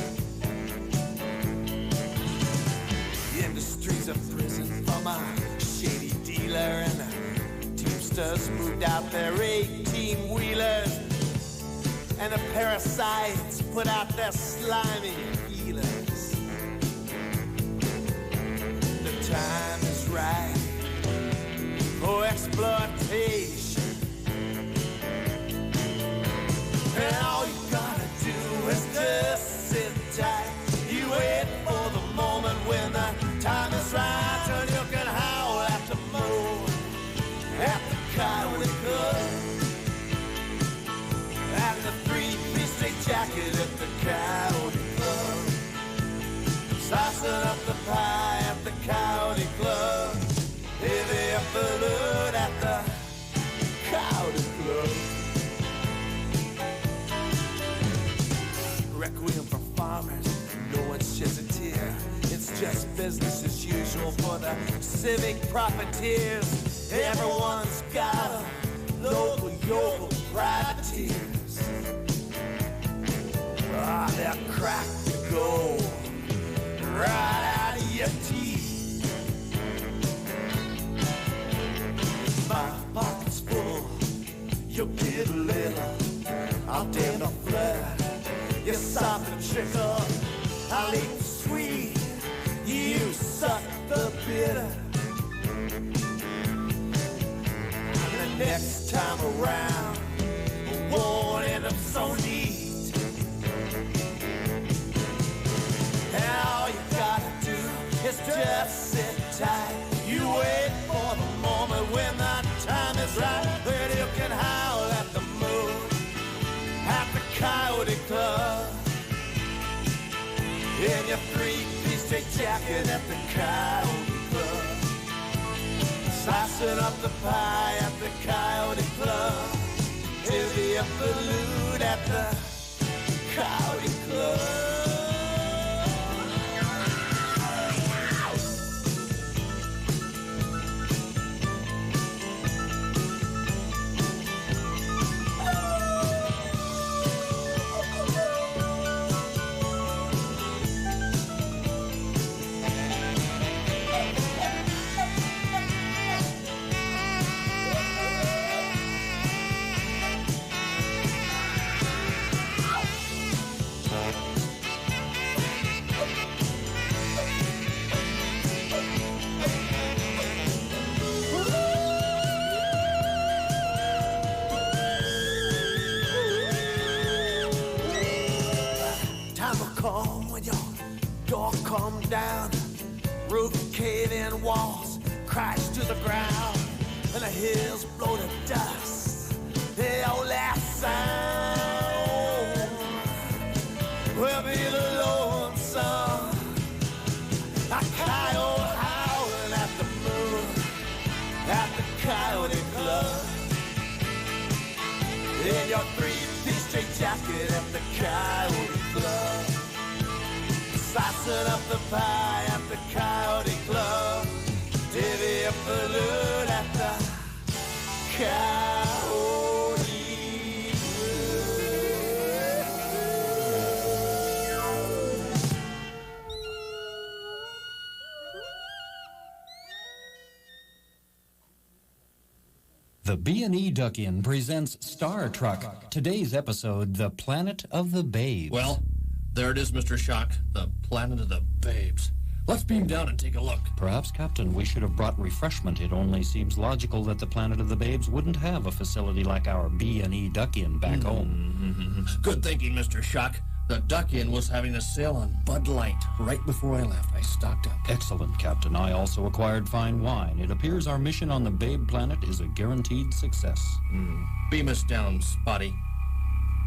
Speaker 4: The industry's a prison from a shady dealer, and the Teamsters moved out their 18-wheelers, and the parasites put out their slimy feelers. The time is right for exploitation. And all you gotta do is just sit tight. You wait for the moment when the time is right, and you can howl at the moon, at the Coyote Club, and the three-piece straight jacket at the Coyote Club, slicing up the pie at the Coyote Club, heavy up the load at the Coyote Club. Requiem for farmers, no one sheds a tear. It's just business as usual for the civic profiteers. Everyone's got a local yokel privateers. Ah, they're cracked to go right out of your teeth. My pocket's full, you'll get a little. I'll damn the flood. You suck the trickle, I'll eat the sweet. You suck the bitter. And the next time around, it won't end up so neat. And all you gotta do is just sit tight. You wait for the moment when the time is right, when you can howl at the moon, at the Coyote Club, in your three-piece straight jacket at the Coyote Club, slicing up the pie at the Coyote Club, heavy up the loot at the Coyote Club. Down, roof cave in, walls crash to the ground, and the hills blow to dust. The old last sound will be the lonesome, a coyote howling at the moon, at the Coyote Club, in your three-piece straight jacket at the Coyote Club, slicing up the pie at the Coyote Club, divvy up the loot at the Coyote
Speaker 15: The B&E Duck Inn presents Star Truck. Today's episode, The Planet of the Babes.
Speaker 16: Well, there it is, Mr. Shock, the Planet of the Babes. Let's beam down and take a look.
Speaker 15: Perhaps, Captain, we should have brought refreshment. It only seems logical that the Planet of the Babes wouldn't have a facility like our B&E Duck Inn back home.
Speaker 16: Good thinking, Mr. Shock. The Duck Inn was having a sale on Bud Light. Right before I left, I stocked up.
Speaker 15: Excellent, Captain. I also acquired fine wine. It appears our mission on the Babe Planet is a guaranteed success.
Speaker 16: Beam us down, Spotty.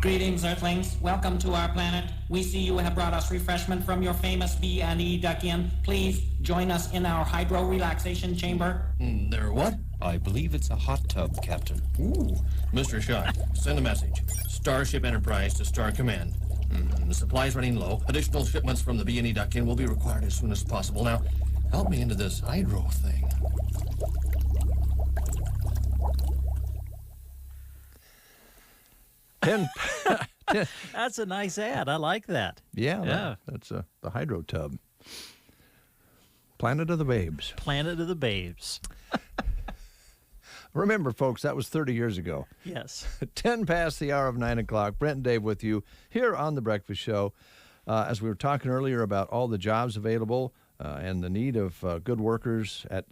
Speaker 17: Greetings, Earthlings. Welcome to our planet. We see you have brought us refreshment from your famous B&E Duck Inn. Please join us in our hydro relaxation chamber.
Speaker 16: There what?
Speaker 15: I believe it's a hot tub, Captain.
Speaker 16: Ooh. Mr. Shock, send a message. Starship Enterprise to Star Command. The supply is running low. Additional shipments from the B&E duck inn will be required as soon as possible. Now, help me into this hydro thing.
Speaker 2: That's a nice ad. I like that.
Speaker 1: Yeah. That's the hydro tub. Planet of the Babes.
Speaker 2: Planet of the Babes.
Speaker 1: Remember, folks, that was 30 years ago.
Speaker 2: Yes.
Speaker 1: 10 past the hour of 9 o'clock. Brent and Dave with you here on The Breakfast Show. As we were talking earlier about all the jobs available and the need of good workers at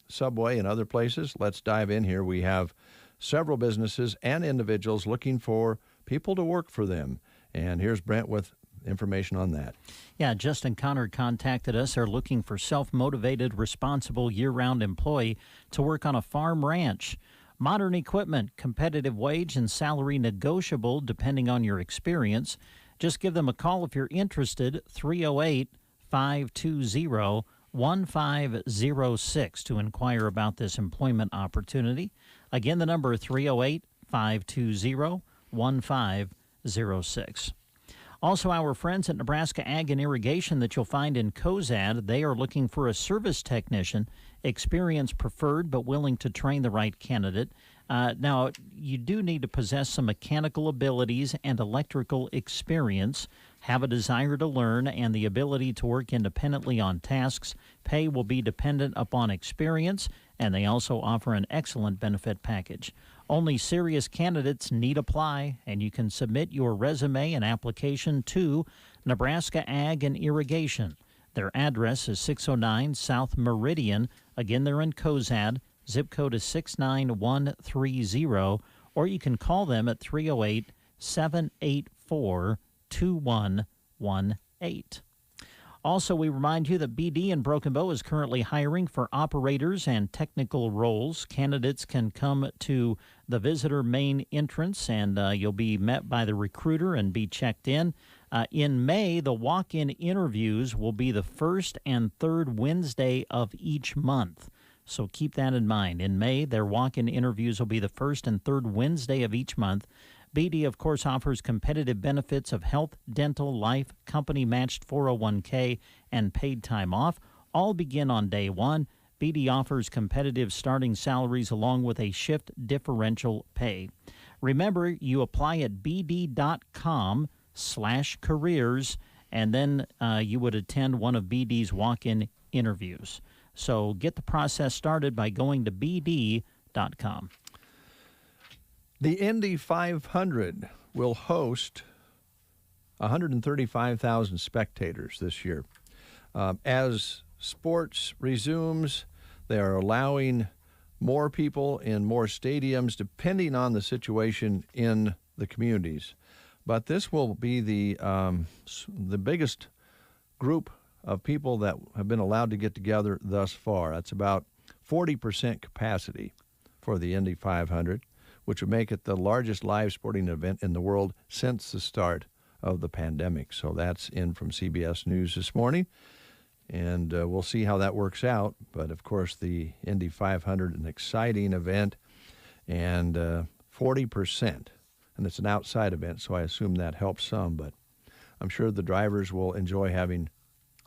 Speaker 1: Subway and other places, let's dive in here. We have several businesses and individuals looking for people to work for them. And here's Brent with information on that.
Speaker 2: Yeah, Justin Connor contacted us. They're looking for self-motivated, responsible, year-round employee to work on a farm ranch. Modern equipment, competitive wage, and salary negotiable depending on your experience. Just give them a call if you're interested, 308-520-1506 to inquire about this employment opportunity. Again, the number is 308-520-1506. Also, our friends at Nebraska Ag and Irrigation that you'll find in Cozad, they are looking for a service technician, experience preferred but willing to train the right candidate. Now, you do need to possess some mechanical abilities and electrical experience, have a desire to learn, and the ability to work independently on tasks. Pay will be dependent upon experience, and they also offer an excellent benefit package. Only serious candidates need apply, and you can submit your resume and application to Nebraska Ag and Irrigation. Their address is 609 South Meridian. Again, they're in Cozad. Zip code is 69130, or you can call them at 308-784-2118. Also, we remind you that BD in Broken Bow is currently hiring for operators and technical roles. Candidates can come to the visitor main entrance, and you'll be met by the recruiter and be checked in. In May, the walk-in interviews will be the first and third Wednesday of each month. So keep that in mind. In May, their walk-in interviews will be the first and third Wednesday of each month. BD, of course, offers competitive benefits of health, dental, life, company-matched 401k, and paid time off. All begin on day one. BD offers competitive starting salaries along with a shift differential pay. Remember, you apply at bd.com/careers, and then you would attend one of BD's walk-in interviews. So get the process started by going to bd.com.
Speaker 1: The Indy 500 will host 135,000 spectators this year. As sports resumes, they are allowing more people in more stadiums depending on the situation in the communities. But this will be the biggest group of people that have been allowed to get together thus far. That's about 40% capacity for the Indy 500, which would make it the largest live sporting event in the world since the start of the pandemic. So that's in from CBS News this morning, and we'll see how that works out. But, of course, the Indy 500, an exciting event, and 40%. And it's an outside event, so I assume that helps some. But I'm sure the drivers will enjoy having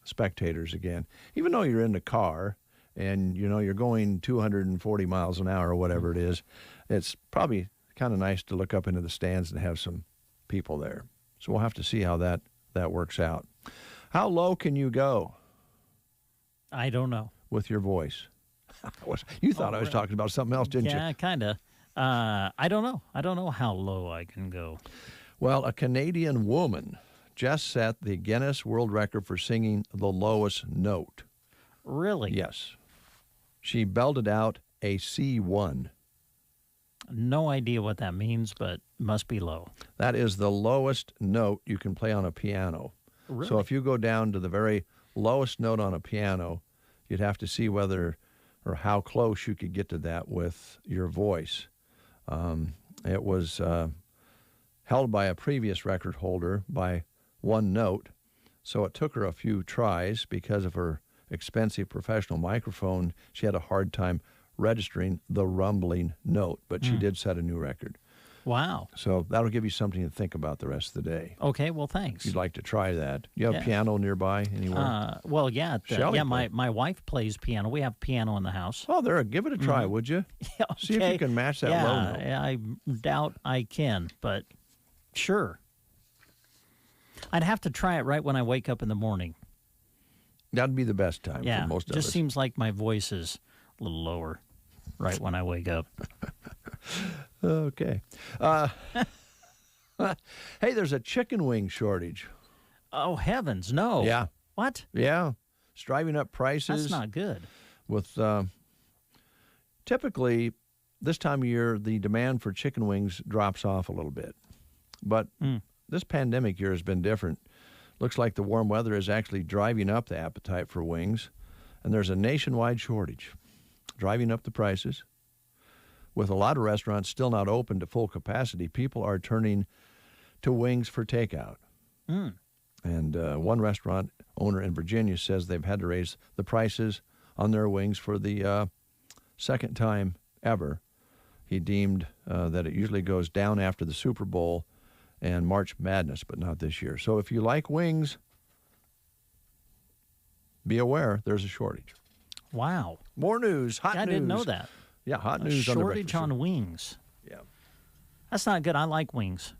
Speaker 1: spectators again. Even though you're in the car and, you know, you're going 240 miles an hour or whatever it is, it's probably kind of nice to look up into the stands and have some people there. So we'll have to see how that works out. How low can you go?
Speaker 2: I don't know.
Speaker 1: With your voice. You thought I was talking about something else, didn't you?
Speaker 2: Yeah, kind of. I don't know. I don't know how low I can go.
Speaker 1: Well, a Canadian woman just set the Guinness World Record for singing the lowest note.
Speaker 2: Really?
Speaker 1: Yes. She belted out a C1.
Speaker 2: No idea what that means, but must be low.
Speaker 1: That is the lowest note you can play on a piano.
Speaker 2: Really?
Speaker 1: So if you go down to the very lowest note on a piano, you'd have to see whether or how close you could get to that with your voice. It was held by a previous record holder by one note, so it took her a few tries. Because of her expensive professional microphone, she had a hard time registering the rumbling note, but she did set a new record.
Speaker 2: Wow.
Speaker 1: So that'll give you something to think about the rest of the day.
Speaker 2: Okay, well, thanks.
Speaker 1: If you'd like to try that. You have
Speaker 2: Yeah.
Speaker 1: a piano nearby anywhere?
Speaker 2: Well, yeah.
Speaker 1: Shelley
Speaker 2: My wife plays piano. We have piano in the house.
Speaker 1: Oh, there. Give it a try,
Speaker 2: Mhm.
Speaker 1: would you?
Speaker 2: Yeah,
Speaker 1: See if you
Speaker 2: okay.
Speaker 1: can match that
Speaker 2: yeah,
Speaker 1: low note.
Speaker 2: I doubt I can, but sure. I'd have to try it right when I wake up in the morning.
Speaker 1: That'd be the best time
Speaker 2: Yeah,
Speaker 1: for most of
Speaker 2: just
Speaker 1: us.
Speaker 2: seems like my voice is a little lower right when I wake up.
Speaker 1: Okay. Hey, there's a chicken wing shortage.
Speaker 2: Oh, heavens, no.
Speaker 1: Yeah.
Speaker 2: What?
Speaker 1: Yeah. It's driving up prices.
Speaker 2: That's not good.
Speaker 1: With typically this time of year, the demand for chicken wings drops off a little bit. But this pandemic year has been different. Looks like the warm weather is actually driving up the appetite for wings, and there's a nationwide shortage, driving up the prices. With a lot of restaurants still not open to full capacity, people are turning to wings for takeout. And one restaurant owner in Virginia says they've had to raise the prices on their wings for the second time ever. He deemed that it usually goes down after the Super Bowl and March Madness, but not this year. So if you like wings, be aware there's a shortage.
Speaker 2: Wow.
Speaker 1: More news, hot news.
Speaker 2: I didn't know that.
Speaker 1: Yeah, hot
Speaker 2: A
Speaker 1: news.
Speaker 2: shortage on wings.
Speaker 1: Yeah.
Speaker 2: That's not good. I like wings.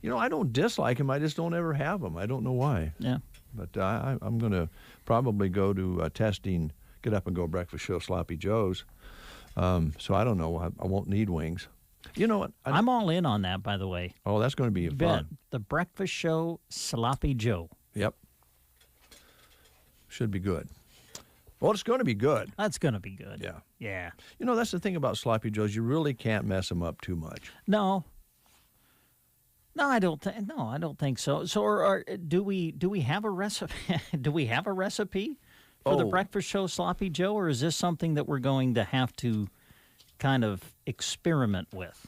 Speaker 1: You know, I don't dislike them. I just don't ever have them. I don't know why.
Speaker 2: Yeah.
Speaker 1: But I'm going to probably go to testing, Get Up and Go Breakfast Show, Sloppy Joe's. So I don't know. I won't need wings. You know what?
Speaker 2: I'm all in on that, by the way.
Speaker 1: Oh, that's going to be fun.
Speaker 2: The Breakfast Show, Sloppy Joe.
Speaker 1: Yep. Should be good. Well, it's going to be good.
Speaker 2: That's going to be good.
Speaker 1: Yeah.
Speaker 2: Yeah.
Speaker 1: You know, that's the thing about Sloppy Joe's. You really can't mess them up too much.
Speaker 2: No. No, I don't think so. So, do we have a recipe? Do we have a recipe for the Breakfast Show Sloppy Joe, or is this something that we're going to have to kind of experiment with?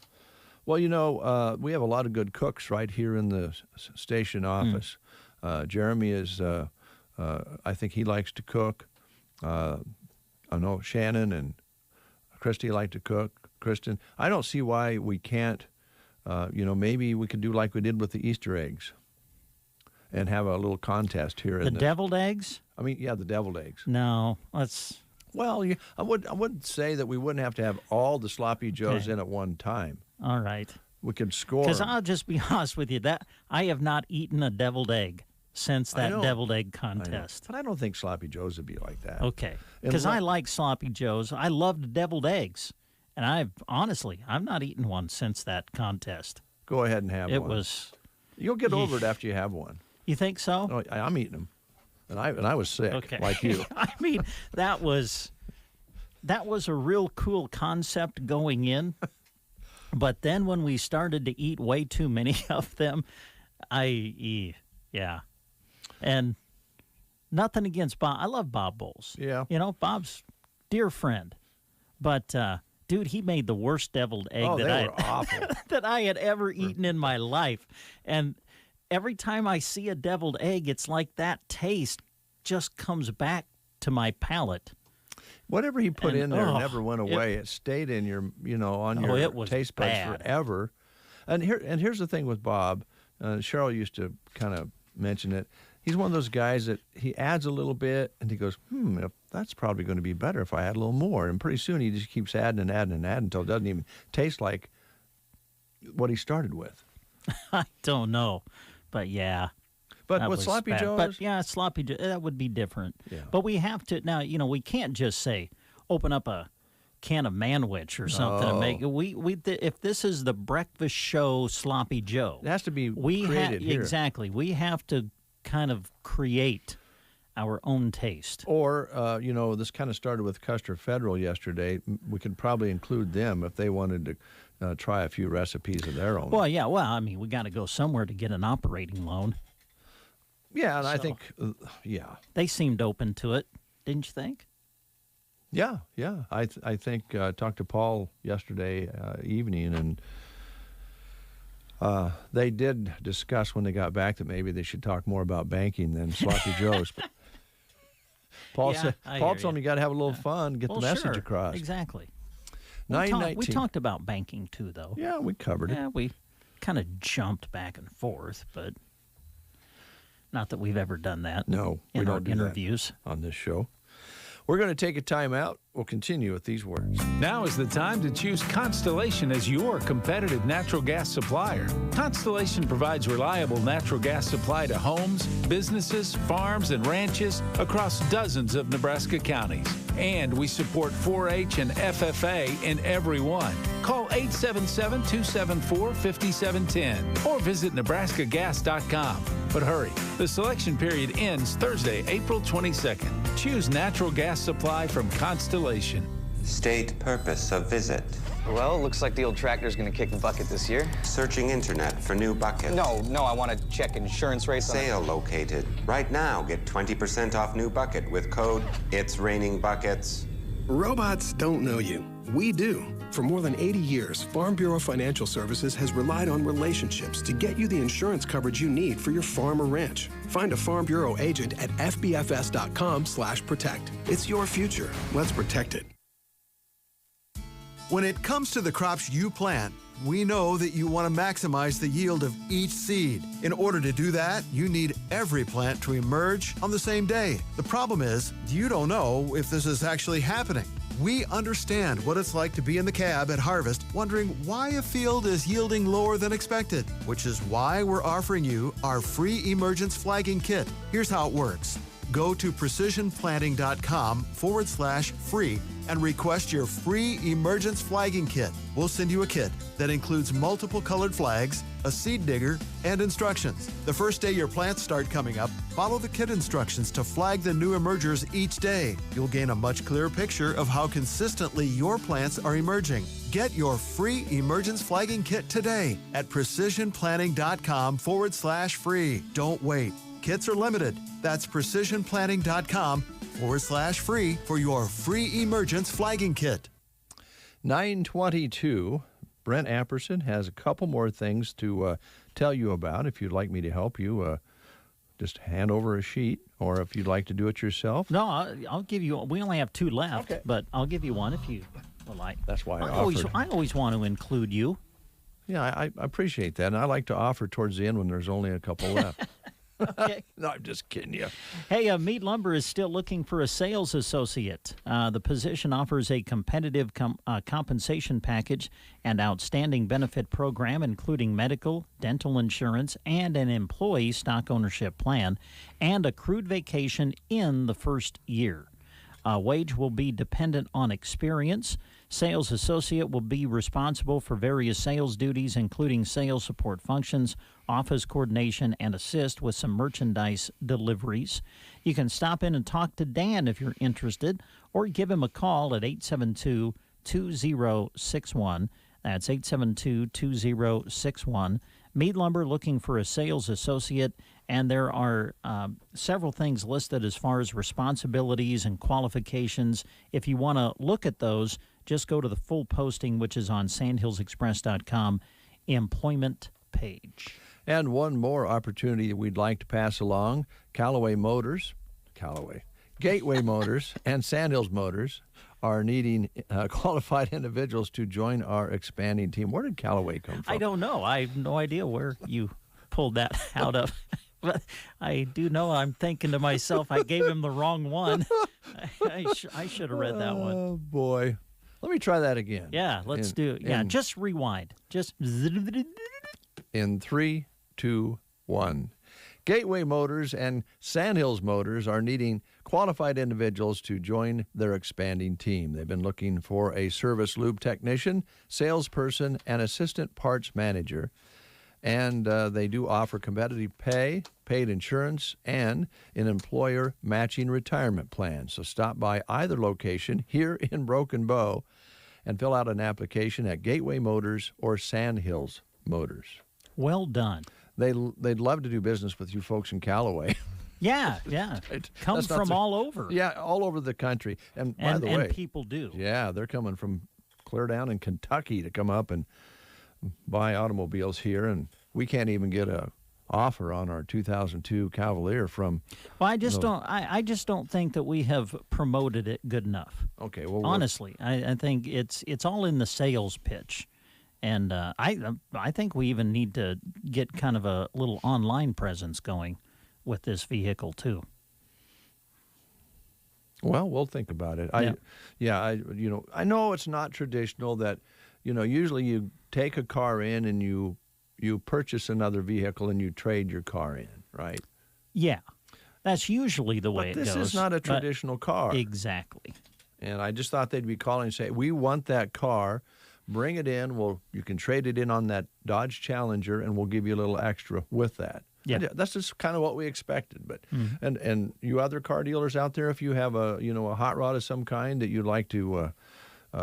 Speaker 1: Well, you know, we have a lot of good cooks right here in the station office. Jeremy is, I think he likes to cook. I know Shannon and Christy like to cook. Kristen, I don't see why we can't. Maybe we could do like we did with the Easter eggs and have a little contest here.
Speaker 2: The deviled eggs?
Speaker 1: I mean, yeah, the deviled eggs.
Speaker 2: No, let's.
Speaker 1: Well, I wouldn't say that we wouldn't have to have all the Sloppy Joes in at one time.
Speaker 2: All right.
Speaker 1: We could score.
Speaker 2: Because I'll just be honest with you, that I have not eaten a deviled egg since that deviled egg contest.
Speaker 1: But I don't think Sloppy Joes would be like that.
Speaker 2: Okay. Because I like Sloppy Joes. I loved deviled eggs. And I've not eaten one since that contest.
Speaker 1: Go ahead and have one.
Speaker 2: It was.
Speaker 1: You'll get over it after you have one.
Speaker 2: You think so?
Speaker 1: Oh, I'm eating them, and I was sick, like you.
Speaker 2: I mean, that was a real cool concept going in, but then when we started to eat way too many of them, yeah, and nothing against Bob. I love Bob Bowles.
Speaker 1: Yeah,
Speaker 2: you know, Bob's dear friend, but. Dude, he made the worst deviled egg that I had ever eaten in my life. And every time I see a deviled egg, it's like that taste just comes back to my palate.
Speaker 1: Whatever he put in there never went away. It stayed in your, on your taste buds forever. And here's the thing with Bob. Cheryl used to kind of mention it. He's one of those guys that he adds a little bit, and he goes, that's probably going to be better if I add a little more. And pretty soon he just keeps adding and adding and adding until it doesn't even taste like what he started with.
Speaker 2: I don't know, but yeah.
Speaker 1: But with Sloppy Joe's?
Speaker 2: But yeah, Sloppy Joe, that would be different.
Speaker 1: Yeah.
Speaker 2: But we have to, now, we can't just say, open up a can of Manwich or something and make it. If this is the Breakfast Show Sloppy Joe.
Speaker 1: It has to be created here.
Speaker 2: Exactly. We have to kind of create our own taste.
Speaker 1: Or, this kind of started with Custer Federal yesterday. We could probably include them if they wanted to try a few recipes of their own.
Speaker 2: Well, yeah. Well, I mean, we got to go somewhere to get an operating loan.
Speaker 1: Yeah, and I think,
Speaker 2: They seemed open to it, didn't you think?
Speaker 1: Yeah. I think I talked to Paul yesterday evening, and they did discuss when they got back that maybe they should talk more about banking than Sloppy Joe's. But Paul told me you got to have a little fun, get the message across.
Speaker 2: Exactly. We
Speaker 1: 919.
Speaker 2: talked about banking too, though.
Speaker 1: Yeah, we covered it.
Speaker 2: Yeah, we kind of jumped back and forth, but not that we've ever done that.
Speaker 1: No, we
Speaker 2: in our
Speaker 1: don't do
Speaker 2: interviews
Speaker 1: that on this show. We're going to take a time out. We'll continue with these words.
Speaker 3: Now is the time to choose Constellation as your competitive natural gas supplier. Constellation provides reliable natural gas supply to homes, businesses, farms, and ranches across dozens of Nebraska counties. And we support 4-H and FFA in every one. Call 877-274-5710 or visit nebraskagas.com. But hurry, the selection period ends Thursday, April 22nd. Choose natural gas supply from Constellation.
Speaker 5: State purpose of visit.
Speaker 7: Well, looks like the old tractor's gonna kick the bucket this year.
Speaker 5: Searching internet for new bucket.
Speaker 7: No, I want to check insurance rates.
Speaker 5: Sale located. Right now, get 20% off new bucket with code It's Raining Buckets.
Speaker 9: Robots don't know you. We do. For more than 80 years, Farm Bureau Financial Services has relied on relationships to get you the insurance coverage you need for your farm or ranch. Find a Farm Bureau agent at fbfs.com/protect. It's your future. Let's protect it.
Speaker 19: When it comes to the crops you plant, we know that you want to maximize the yield of each seed. In order to do that, you need every plant to emerge on the same day. The problem is, you don't know if this is actually happening. We understand what it's like to be in the cab at harvest wondering why a field is yielding lower than expected, which is why we're offering you our free emergence flagging kit. Here's how it works. Go to precisionplanting.com/free and request your free emergence flagging kit. We'll send you a kit that includes multiple colored flags, a seed digger, and instructions. The first day your plants start coming up, follow the kit instructions to flag the new emergers each day. You'll gain a much clearer picture of how consistently your plants are emerging. Get your free emergence flagging kit today at precisionplanting.com/free. Don't wait. Kits are limited. That's precisionplanting.com/free for your free emergence flagging kit.
Speaker 1: 922. Brent Apperson has a couple more things to tell you about. If you'd like me to help you, just hand over a sheet, or if you'd like to do it yourself.
Speaker 2: No, I'll give you. We only have two left, but I'll give you one if you would like.
Speaker 1: That's why I
Speaker 2: always want to include you.
Speaker 1: Yeah, I appreciate that, and I like to offer towards the end when there's only a couple left.
Speaker 2: Okay.
Speaker 1: No, I'm just kidding you.
Speaker 2: Hey, Mead Lumber is still looking for a sales associate. The position offers a competitive compensation package and outstanding benefit program, including medical, dental insurance, and an employee stock ownership plan, and accrued vacation in the first year. Wage will be dependent on experience. Sales associate will be responsible for various sales duties, including sales support functions, office coordination, and assist with some merchandise deliveries. You can stop in and talk to Dan if you're interested, or give him a call at 872-2061. That's 872-2061. Mead Lumber looking for a sales associate, and there are several things listed as far as responsibilities and qualifications. If you want to look at those, just go to the full posting, which is on sandhillsexpress.com employment page.
Speaker 1: And one more opportunity we'd like to pass along. Gateway Motors, and Sandhills Motors are needing qualified individuals to join our expanding team. Where did Callaway come from?
Speaker 2: I don't know. I have no idea where you pulled that out of. But I do know I'm thinking to myself, I gave him the wrong one. I should have read that one.
Speaker 1: Oh, boy. Let me try that again.
Speaker 2: Yeah, let's do it. Yeah, just rewind. Just
Speaker 1: in 3, 2, 1. Gateway Motors and Sandhills Motors are needing qualified individuals to join their expanding team. They've been looking for a service lube technician, salesperson, and assistant parts manager. And they do offer competitive pay, paid insurance, and an employer matching retirement plan. So stop by either location here in Broken Bow and fill out an application at Gateway Motors or Sandhills Motors.
Speaker 2: Well done.
Speaker 1: They'd love to do business with you folks in Callaway.
Speaker 2: Yeah. Come from all over.
Speaker 1: Yeah, all over the country. And by the way,
Speaker 2: people do.
Speaker 1: Yeah, they're coming from clear down in Kentucky to come up and buy automobiles here, and we can't even get a offer on our 2002 Cavalier from.
Speaker 2: Well, I just don't think that we have promoted it good enough.
Speaker 1: Okay, well,
Speaker 2: honestly, I think it's all in the sales pitch, and I think we even need to get kind of a little online presence going with this vehicle too.
Speaker 1: Well, we'll think about it. I know it's not traditional that, usually you take a car in and you purchase another vehicle and you trade your car in, right?
Speaker 2: Yeah, that's usually the way it goes.
Speaker 1: This is not a traditional car.
Speaker 2: Exactly.
Speaker 1: And I just thought they'd be calling and say, we want that car, bring it in. You can trade it in on that Dodge Challenger, and we'll give you a little extra with that. Yeah, that's just kind of what we expected. But and you other car dealers out there, if you have a hot rod of some kind that you'd like to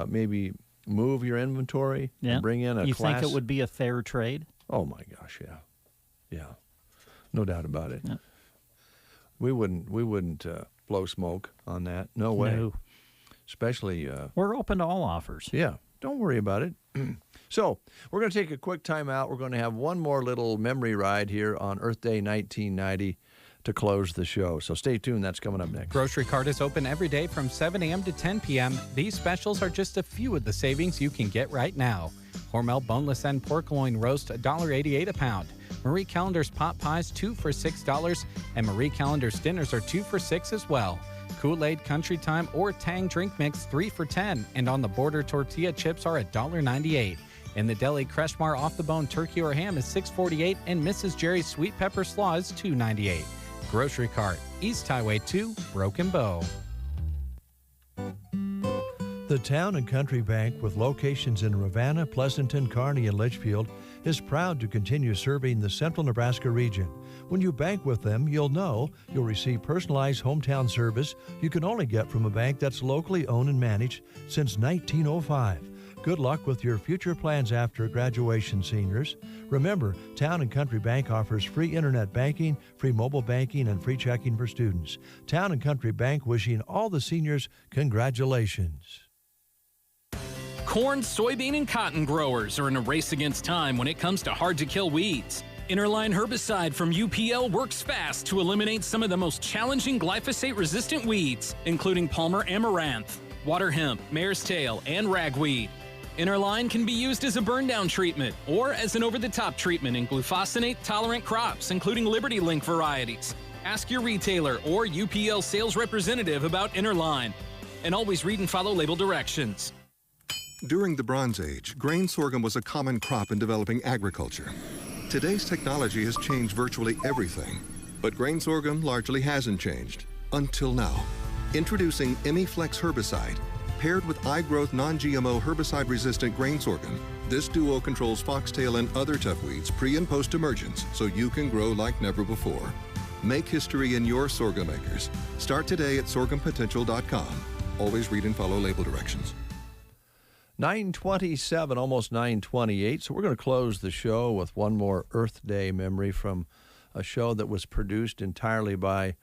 Speaker 1: maybe move your inventory and bring in a
Speaker 2: you
Speaker 1: class.
Speaker 2: think it would be a fair trade?
Speaker 1: Oh my gosh, yeah, no doubt about it. Yeah. We wouldn't blow smoke on that. No way.
Speaker 2: No.
Speaker 1: Especially
Speaker 2: we're open to all offers.
Speaker 1: Yeah, don't worry about it. So we're going to take a quick time out. We're going to have one more little memory ride here on Earth Day 1990 to close the show. So stay tuned. That's coming up next.
Speaker 10: Grocery Cart is open every day from 7 a.m. to 10 p.m. These specials are just a few of the savings you can get right now. Hormel boneless end pork loin roast, $1.88 a pound. Marie Callender's pot pies, 2 for $6. And Marie Callender's dinners are 2 for $6 as well. Kool-Aid, Country Time, or Tang drink mix, 3 for $10. And On the Border tortilla chips are $1.98. In the deli, Kreshmar off-the-bone turkey or ham is $6.48, and Mrs. Jerry's sweet pepper slaw is $2.98. Grocery Cart, East Highway 2, Broken Bow.
Speaker 1: The Town and Country Bank, with locations in Ravenna, Pleasanton, Kearney, and Litchfield, is proud to continue serving the Central Nebraska region. When you bank with them, you'll know you'll receive personalized hometown service you can only get from a bank that's locally owned and managed since 1905. Good luck with your future plans after graduation, seniors. Remember, Town and Country Bank offers free internet banking, free mobile banking, and free checking for students. Town and Country Bank wishing all the seniors congratulations.
Speaker 11: Corn, soybean, and cotton growers are in a race against time when it comes to hard-to-kill weeds. Interline herbicide from UPL works fast to eliminate some of the most challenging glyphosate-resistant weeds, including Palmer amaranth, water hemp, mare's tail, and ragweed. Interline can be used as a burn-down treatment or as an over-the-top treatment in glufosinate-tolerant crops, including Liberty Link varieties. Ask your retailer or UPL sales representative about Interline. And always read and follow label directions.
Speaker 13: During the Bronze Age, grain sorghum was a common crop in developing agriculture. Today's technology has changed virtually everything, but grain sorghum largely hasn't changed, until now. Introducing Imiflex herbicide, paired with iGrowth non-GMO herbicide-resistant grain sorghum. This duo controls foxtail and other tough weeds pre- and post-emergence, so you can grow like never before. Make history in your sorghum acres. Start today at sorghumpotential.com. Always read and follow label directions.
Speaker 1: 9:27, almost 9:28. So we're going to close the show with one more Earth Day memory from a show that was produced entirely by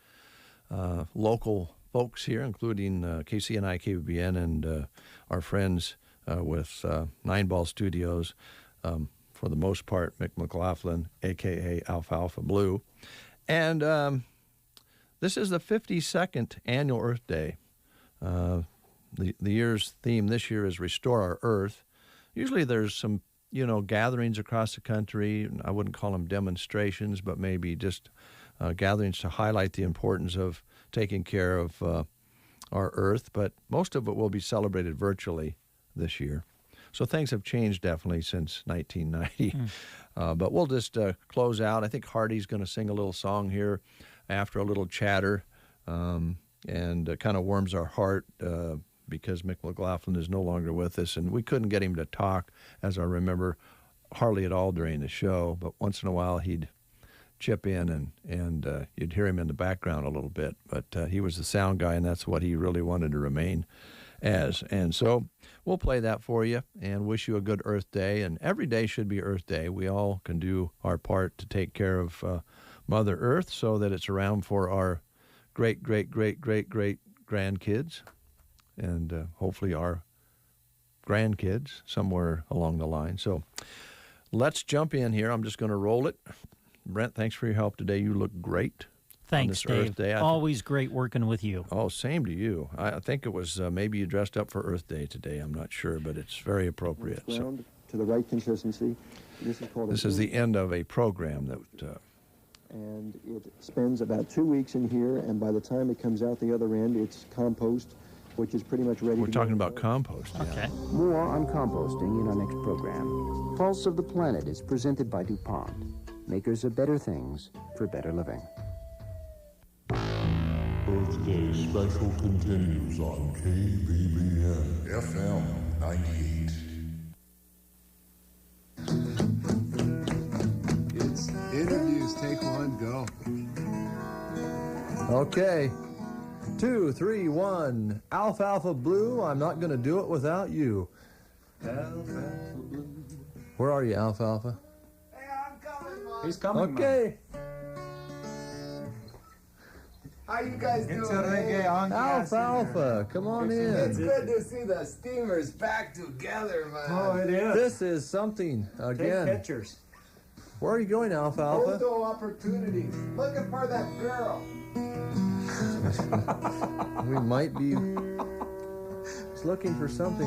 Speaker 1: local folks here, including KCNI, KBBN, and our friends with Nine Ball Studios. For the most part, Mick McLaughlin, a.k.a. Alfalfa Blue. And this is the 52nd annual Earth Day. The year's theme this year is Restore Our Earth. Usually there's some, gatherings across the country. I wouldn't call them demonstrations, but maybe just gatherings to highlight the importance of taking care of our Earth. But most of it will be celebrated virtually this year. So things have changed definitely since 1990. But we'll just close out. I think Hardy's going to sing a little song here after a little chatter, and it kind of warms our heart because Mick McLaughlin is no longer with us, and we couldn't get him to talk, as I remember, hardly at all during the show. But once in a while he'd chip in, and you'd hear him in the background a little bit. But he was the sound guy, and that's what he really wanted to remain as. And so we'll play that for you and wish you a good Earth Day. And every day should be Earth Day. We all can do our part to take care of Mother Earth so that it's around for our great grandkids, and hopefully our grandkids somewhere along the line. So let's jump in here. I'm just going to roll it. Brent, thanks for your help today. You look great.
Speaker 2: Thanks,
Speaker 1: on this
Speaker 2: Dave.
Speaker 1: Earth Day.
Speaker 2: Always great working with you.
Speaker 1: Oh, same to you. I think it was maybe you dressed up for Earth Day today. I'm not sure, but it's very appropriate. So,
Speaker 12: to the right consistency.
Speaker 1: this is the end of a program that...
Speaker 12: and it spends about 2 weeks in here, and by the time it comes out the other end, it's compost, which is pretty much ready
Speaker 1: We're
Speaker 12: to
Speaker 1: talking
Speaker 12: go.
Speaker 1: about compost.
Speaker 2: Okay.
Speaker 14: More on composting in our next program. Pulse of the Planet is presented by DuPont, makers of better things for better living.
Speaker 18: Earth Day special continues on KBBN FM 98.
Speaker 20: It's interviews. Take one, go.
Speaker 1: Okay. 2, 3, 1. Alfalfa Blue, I'm not going to do it without you.
Speaker 20: Alfalfa Blue.
Speaker 1: Where are you, Alfalfa?
Speaker 20: Hey, I'm coming, Mom. He's coming,
Speaker 1: Okay.
Speaker 20: How you guys doing? It's a reggae on
Speaker 1: Alfalfa, come on in.
Speaker 20: It's good to see the steamers back together, man. Oh, it is.
Speaker 1: This is something, again.
Speaker 20: Take pictures.
Speaker 1: Where are you going, Alfalfa?
Speaker 20: Photo opportunities. Looking for that girl.
Speaker 1: We might be looking for something.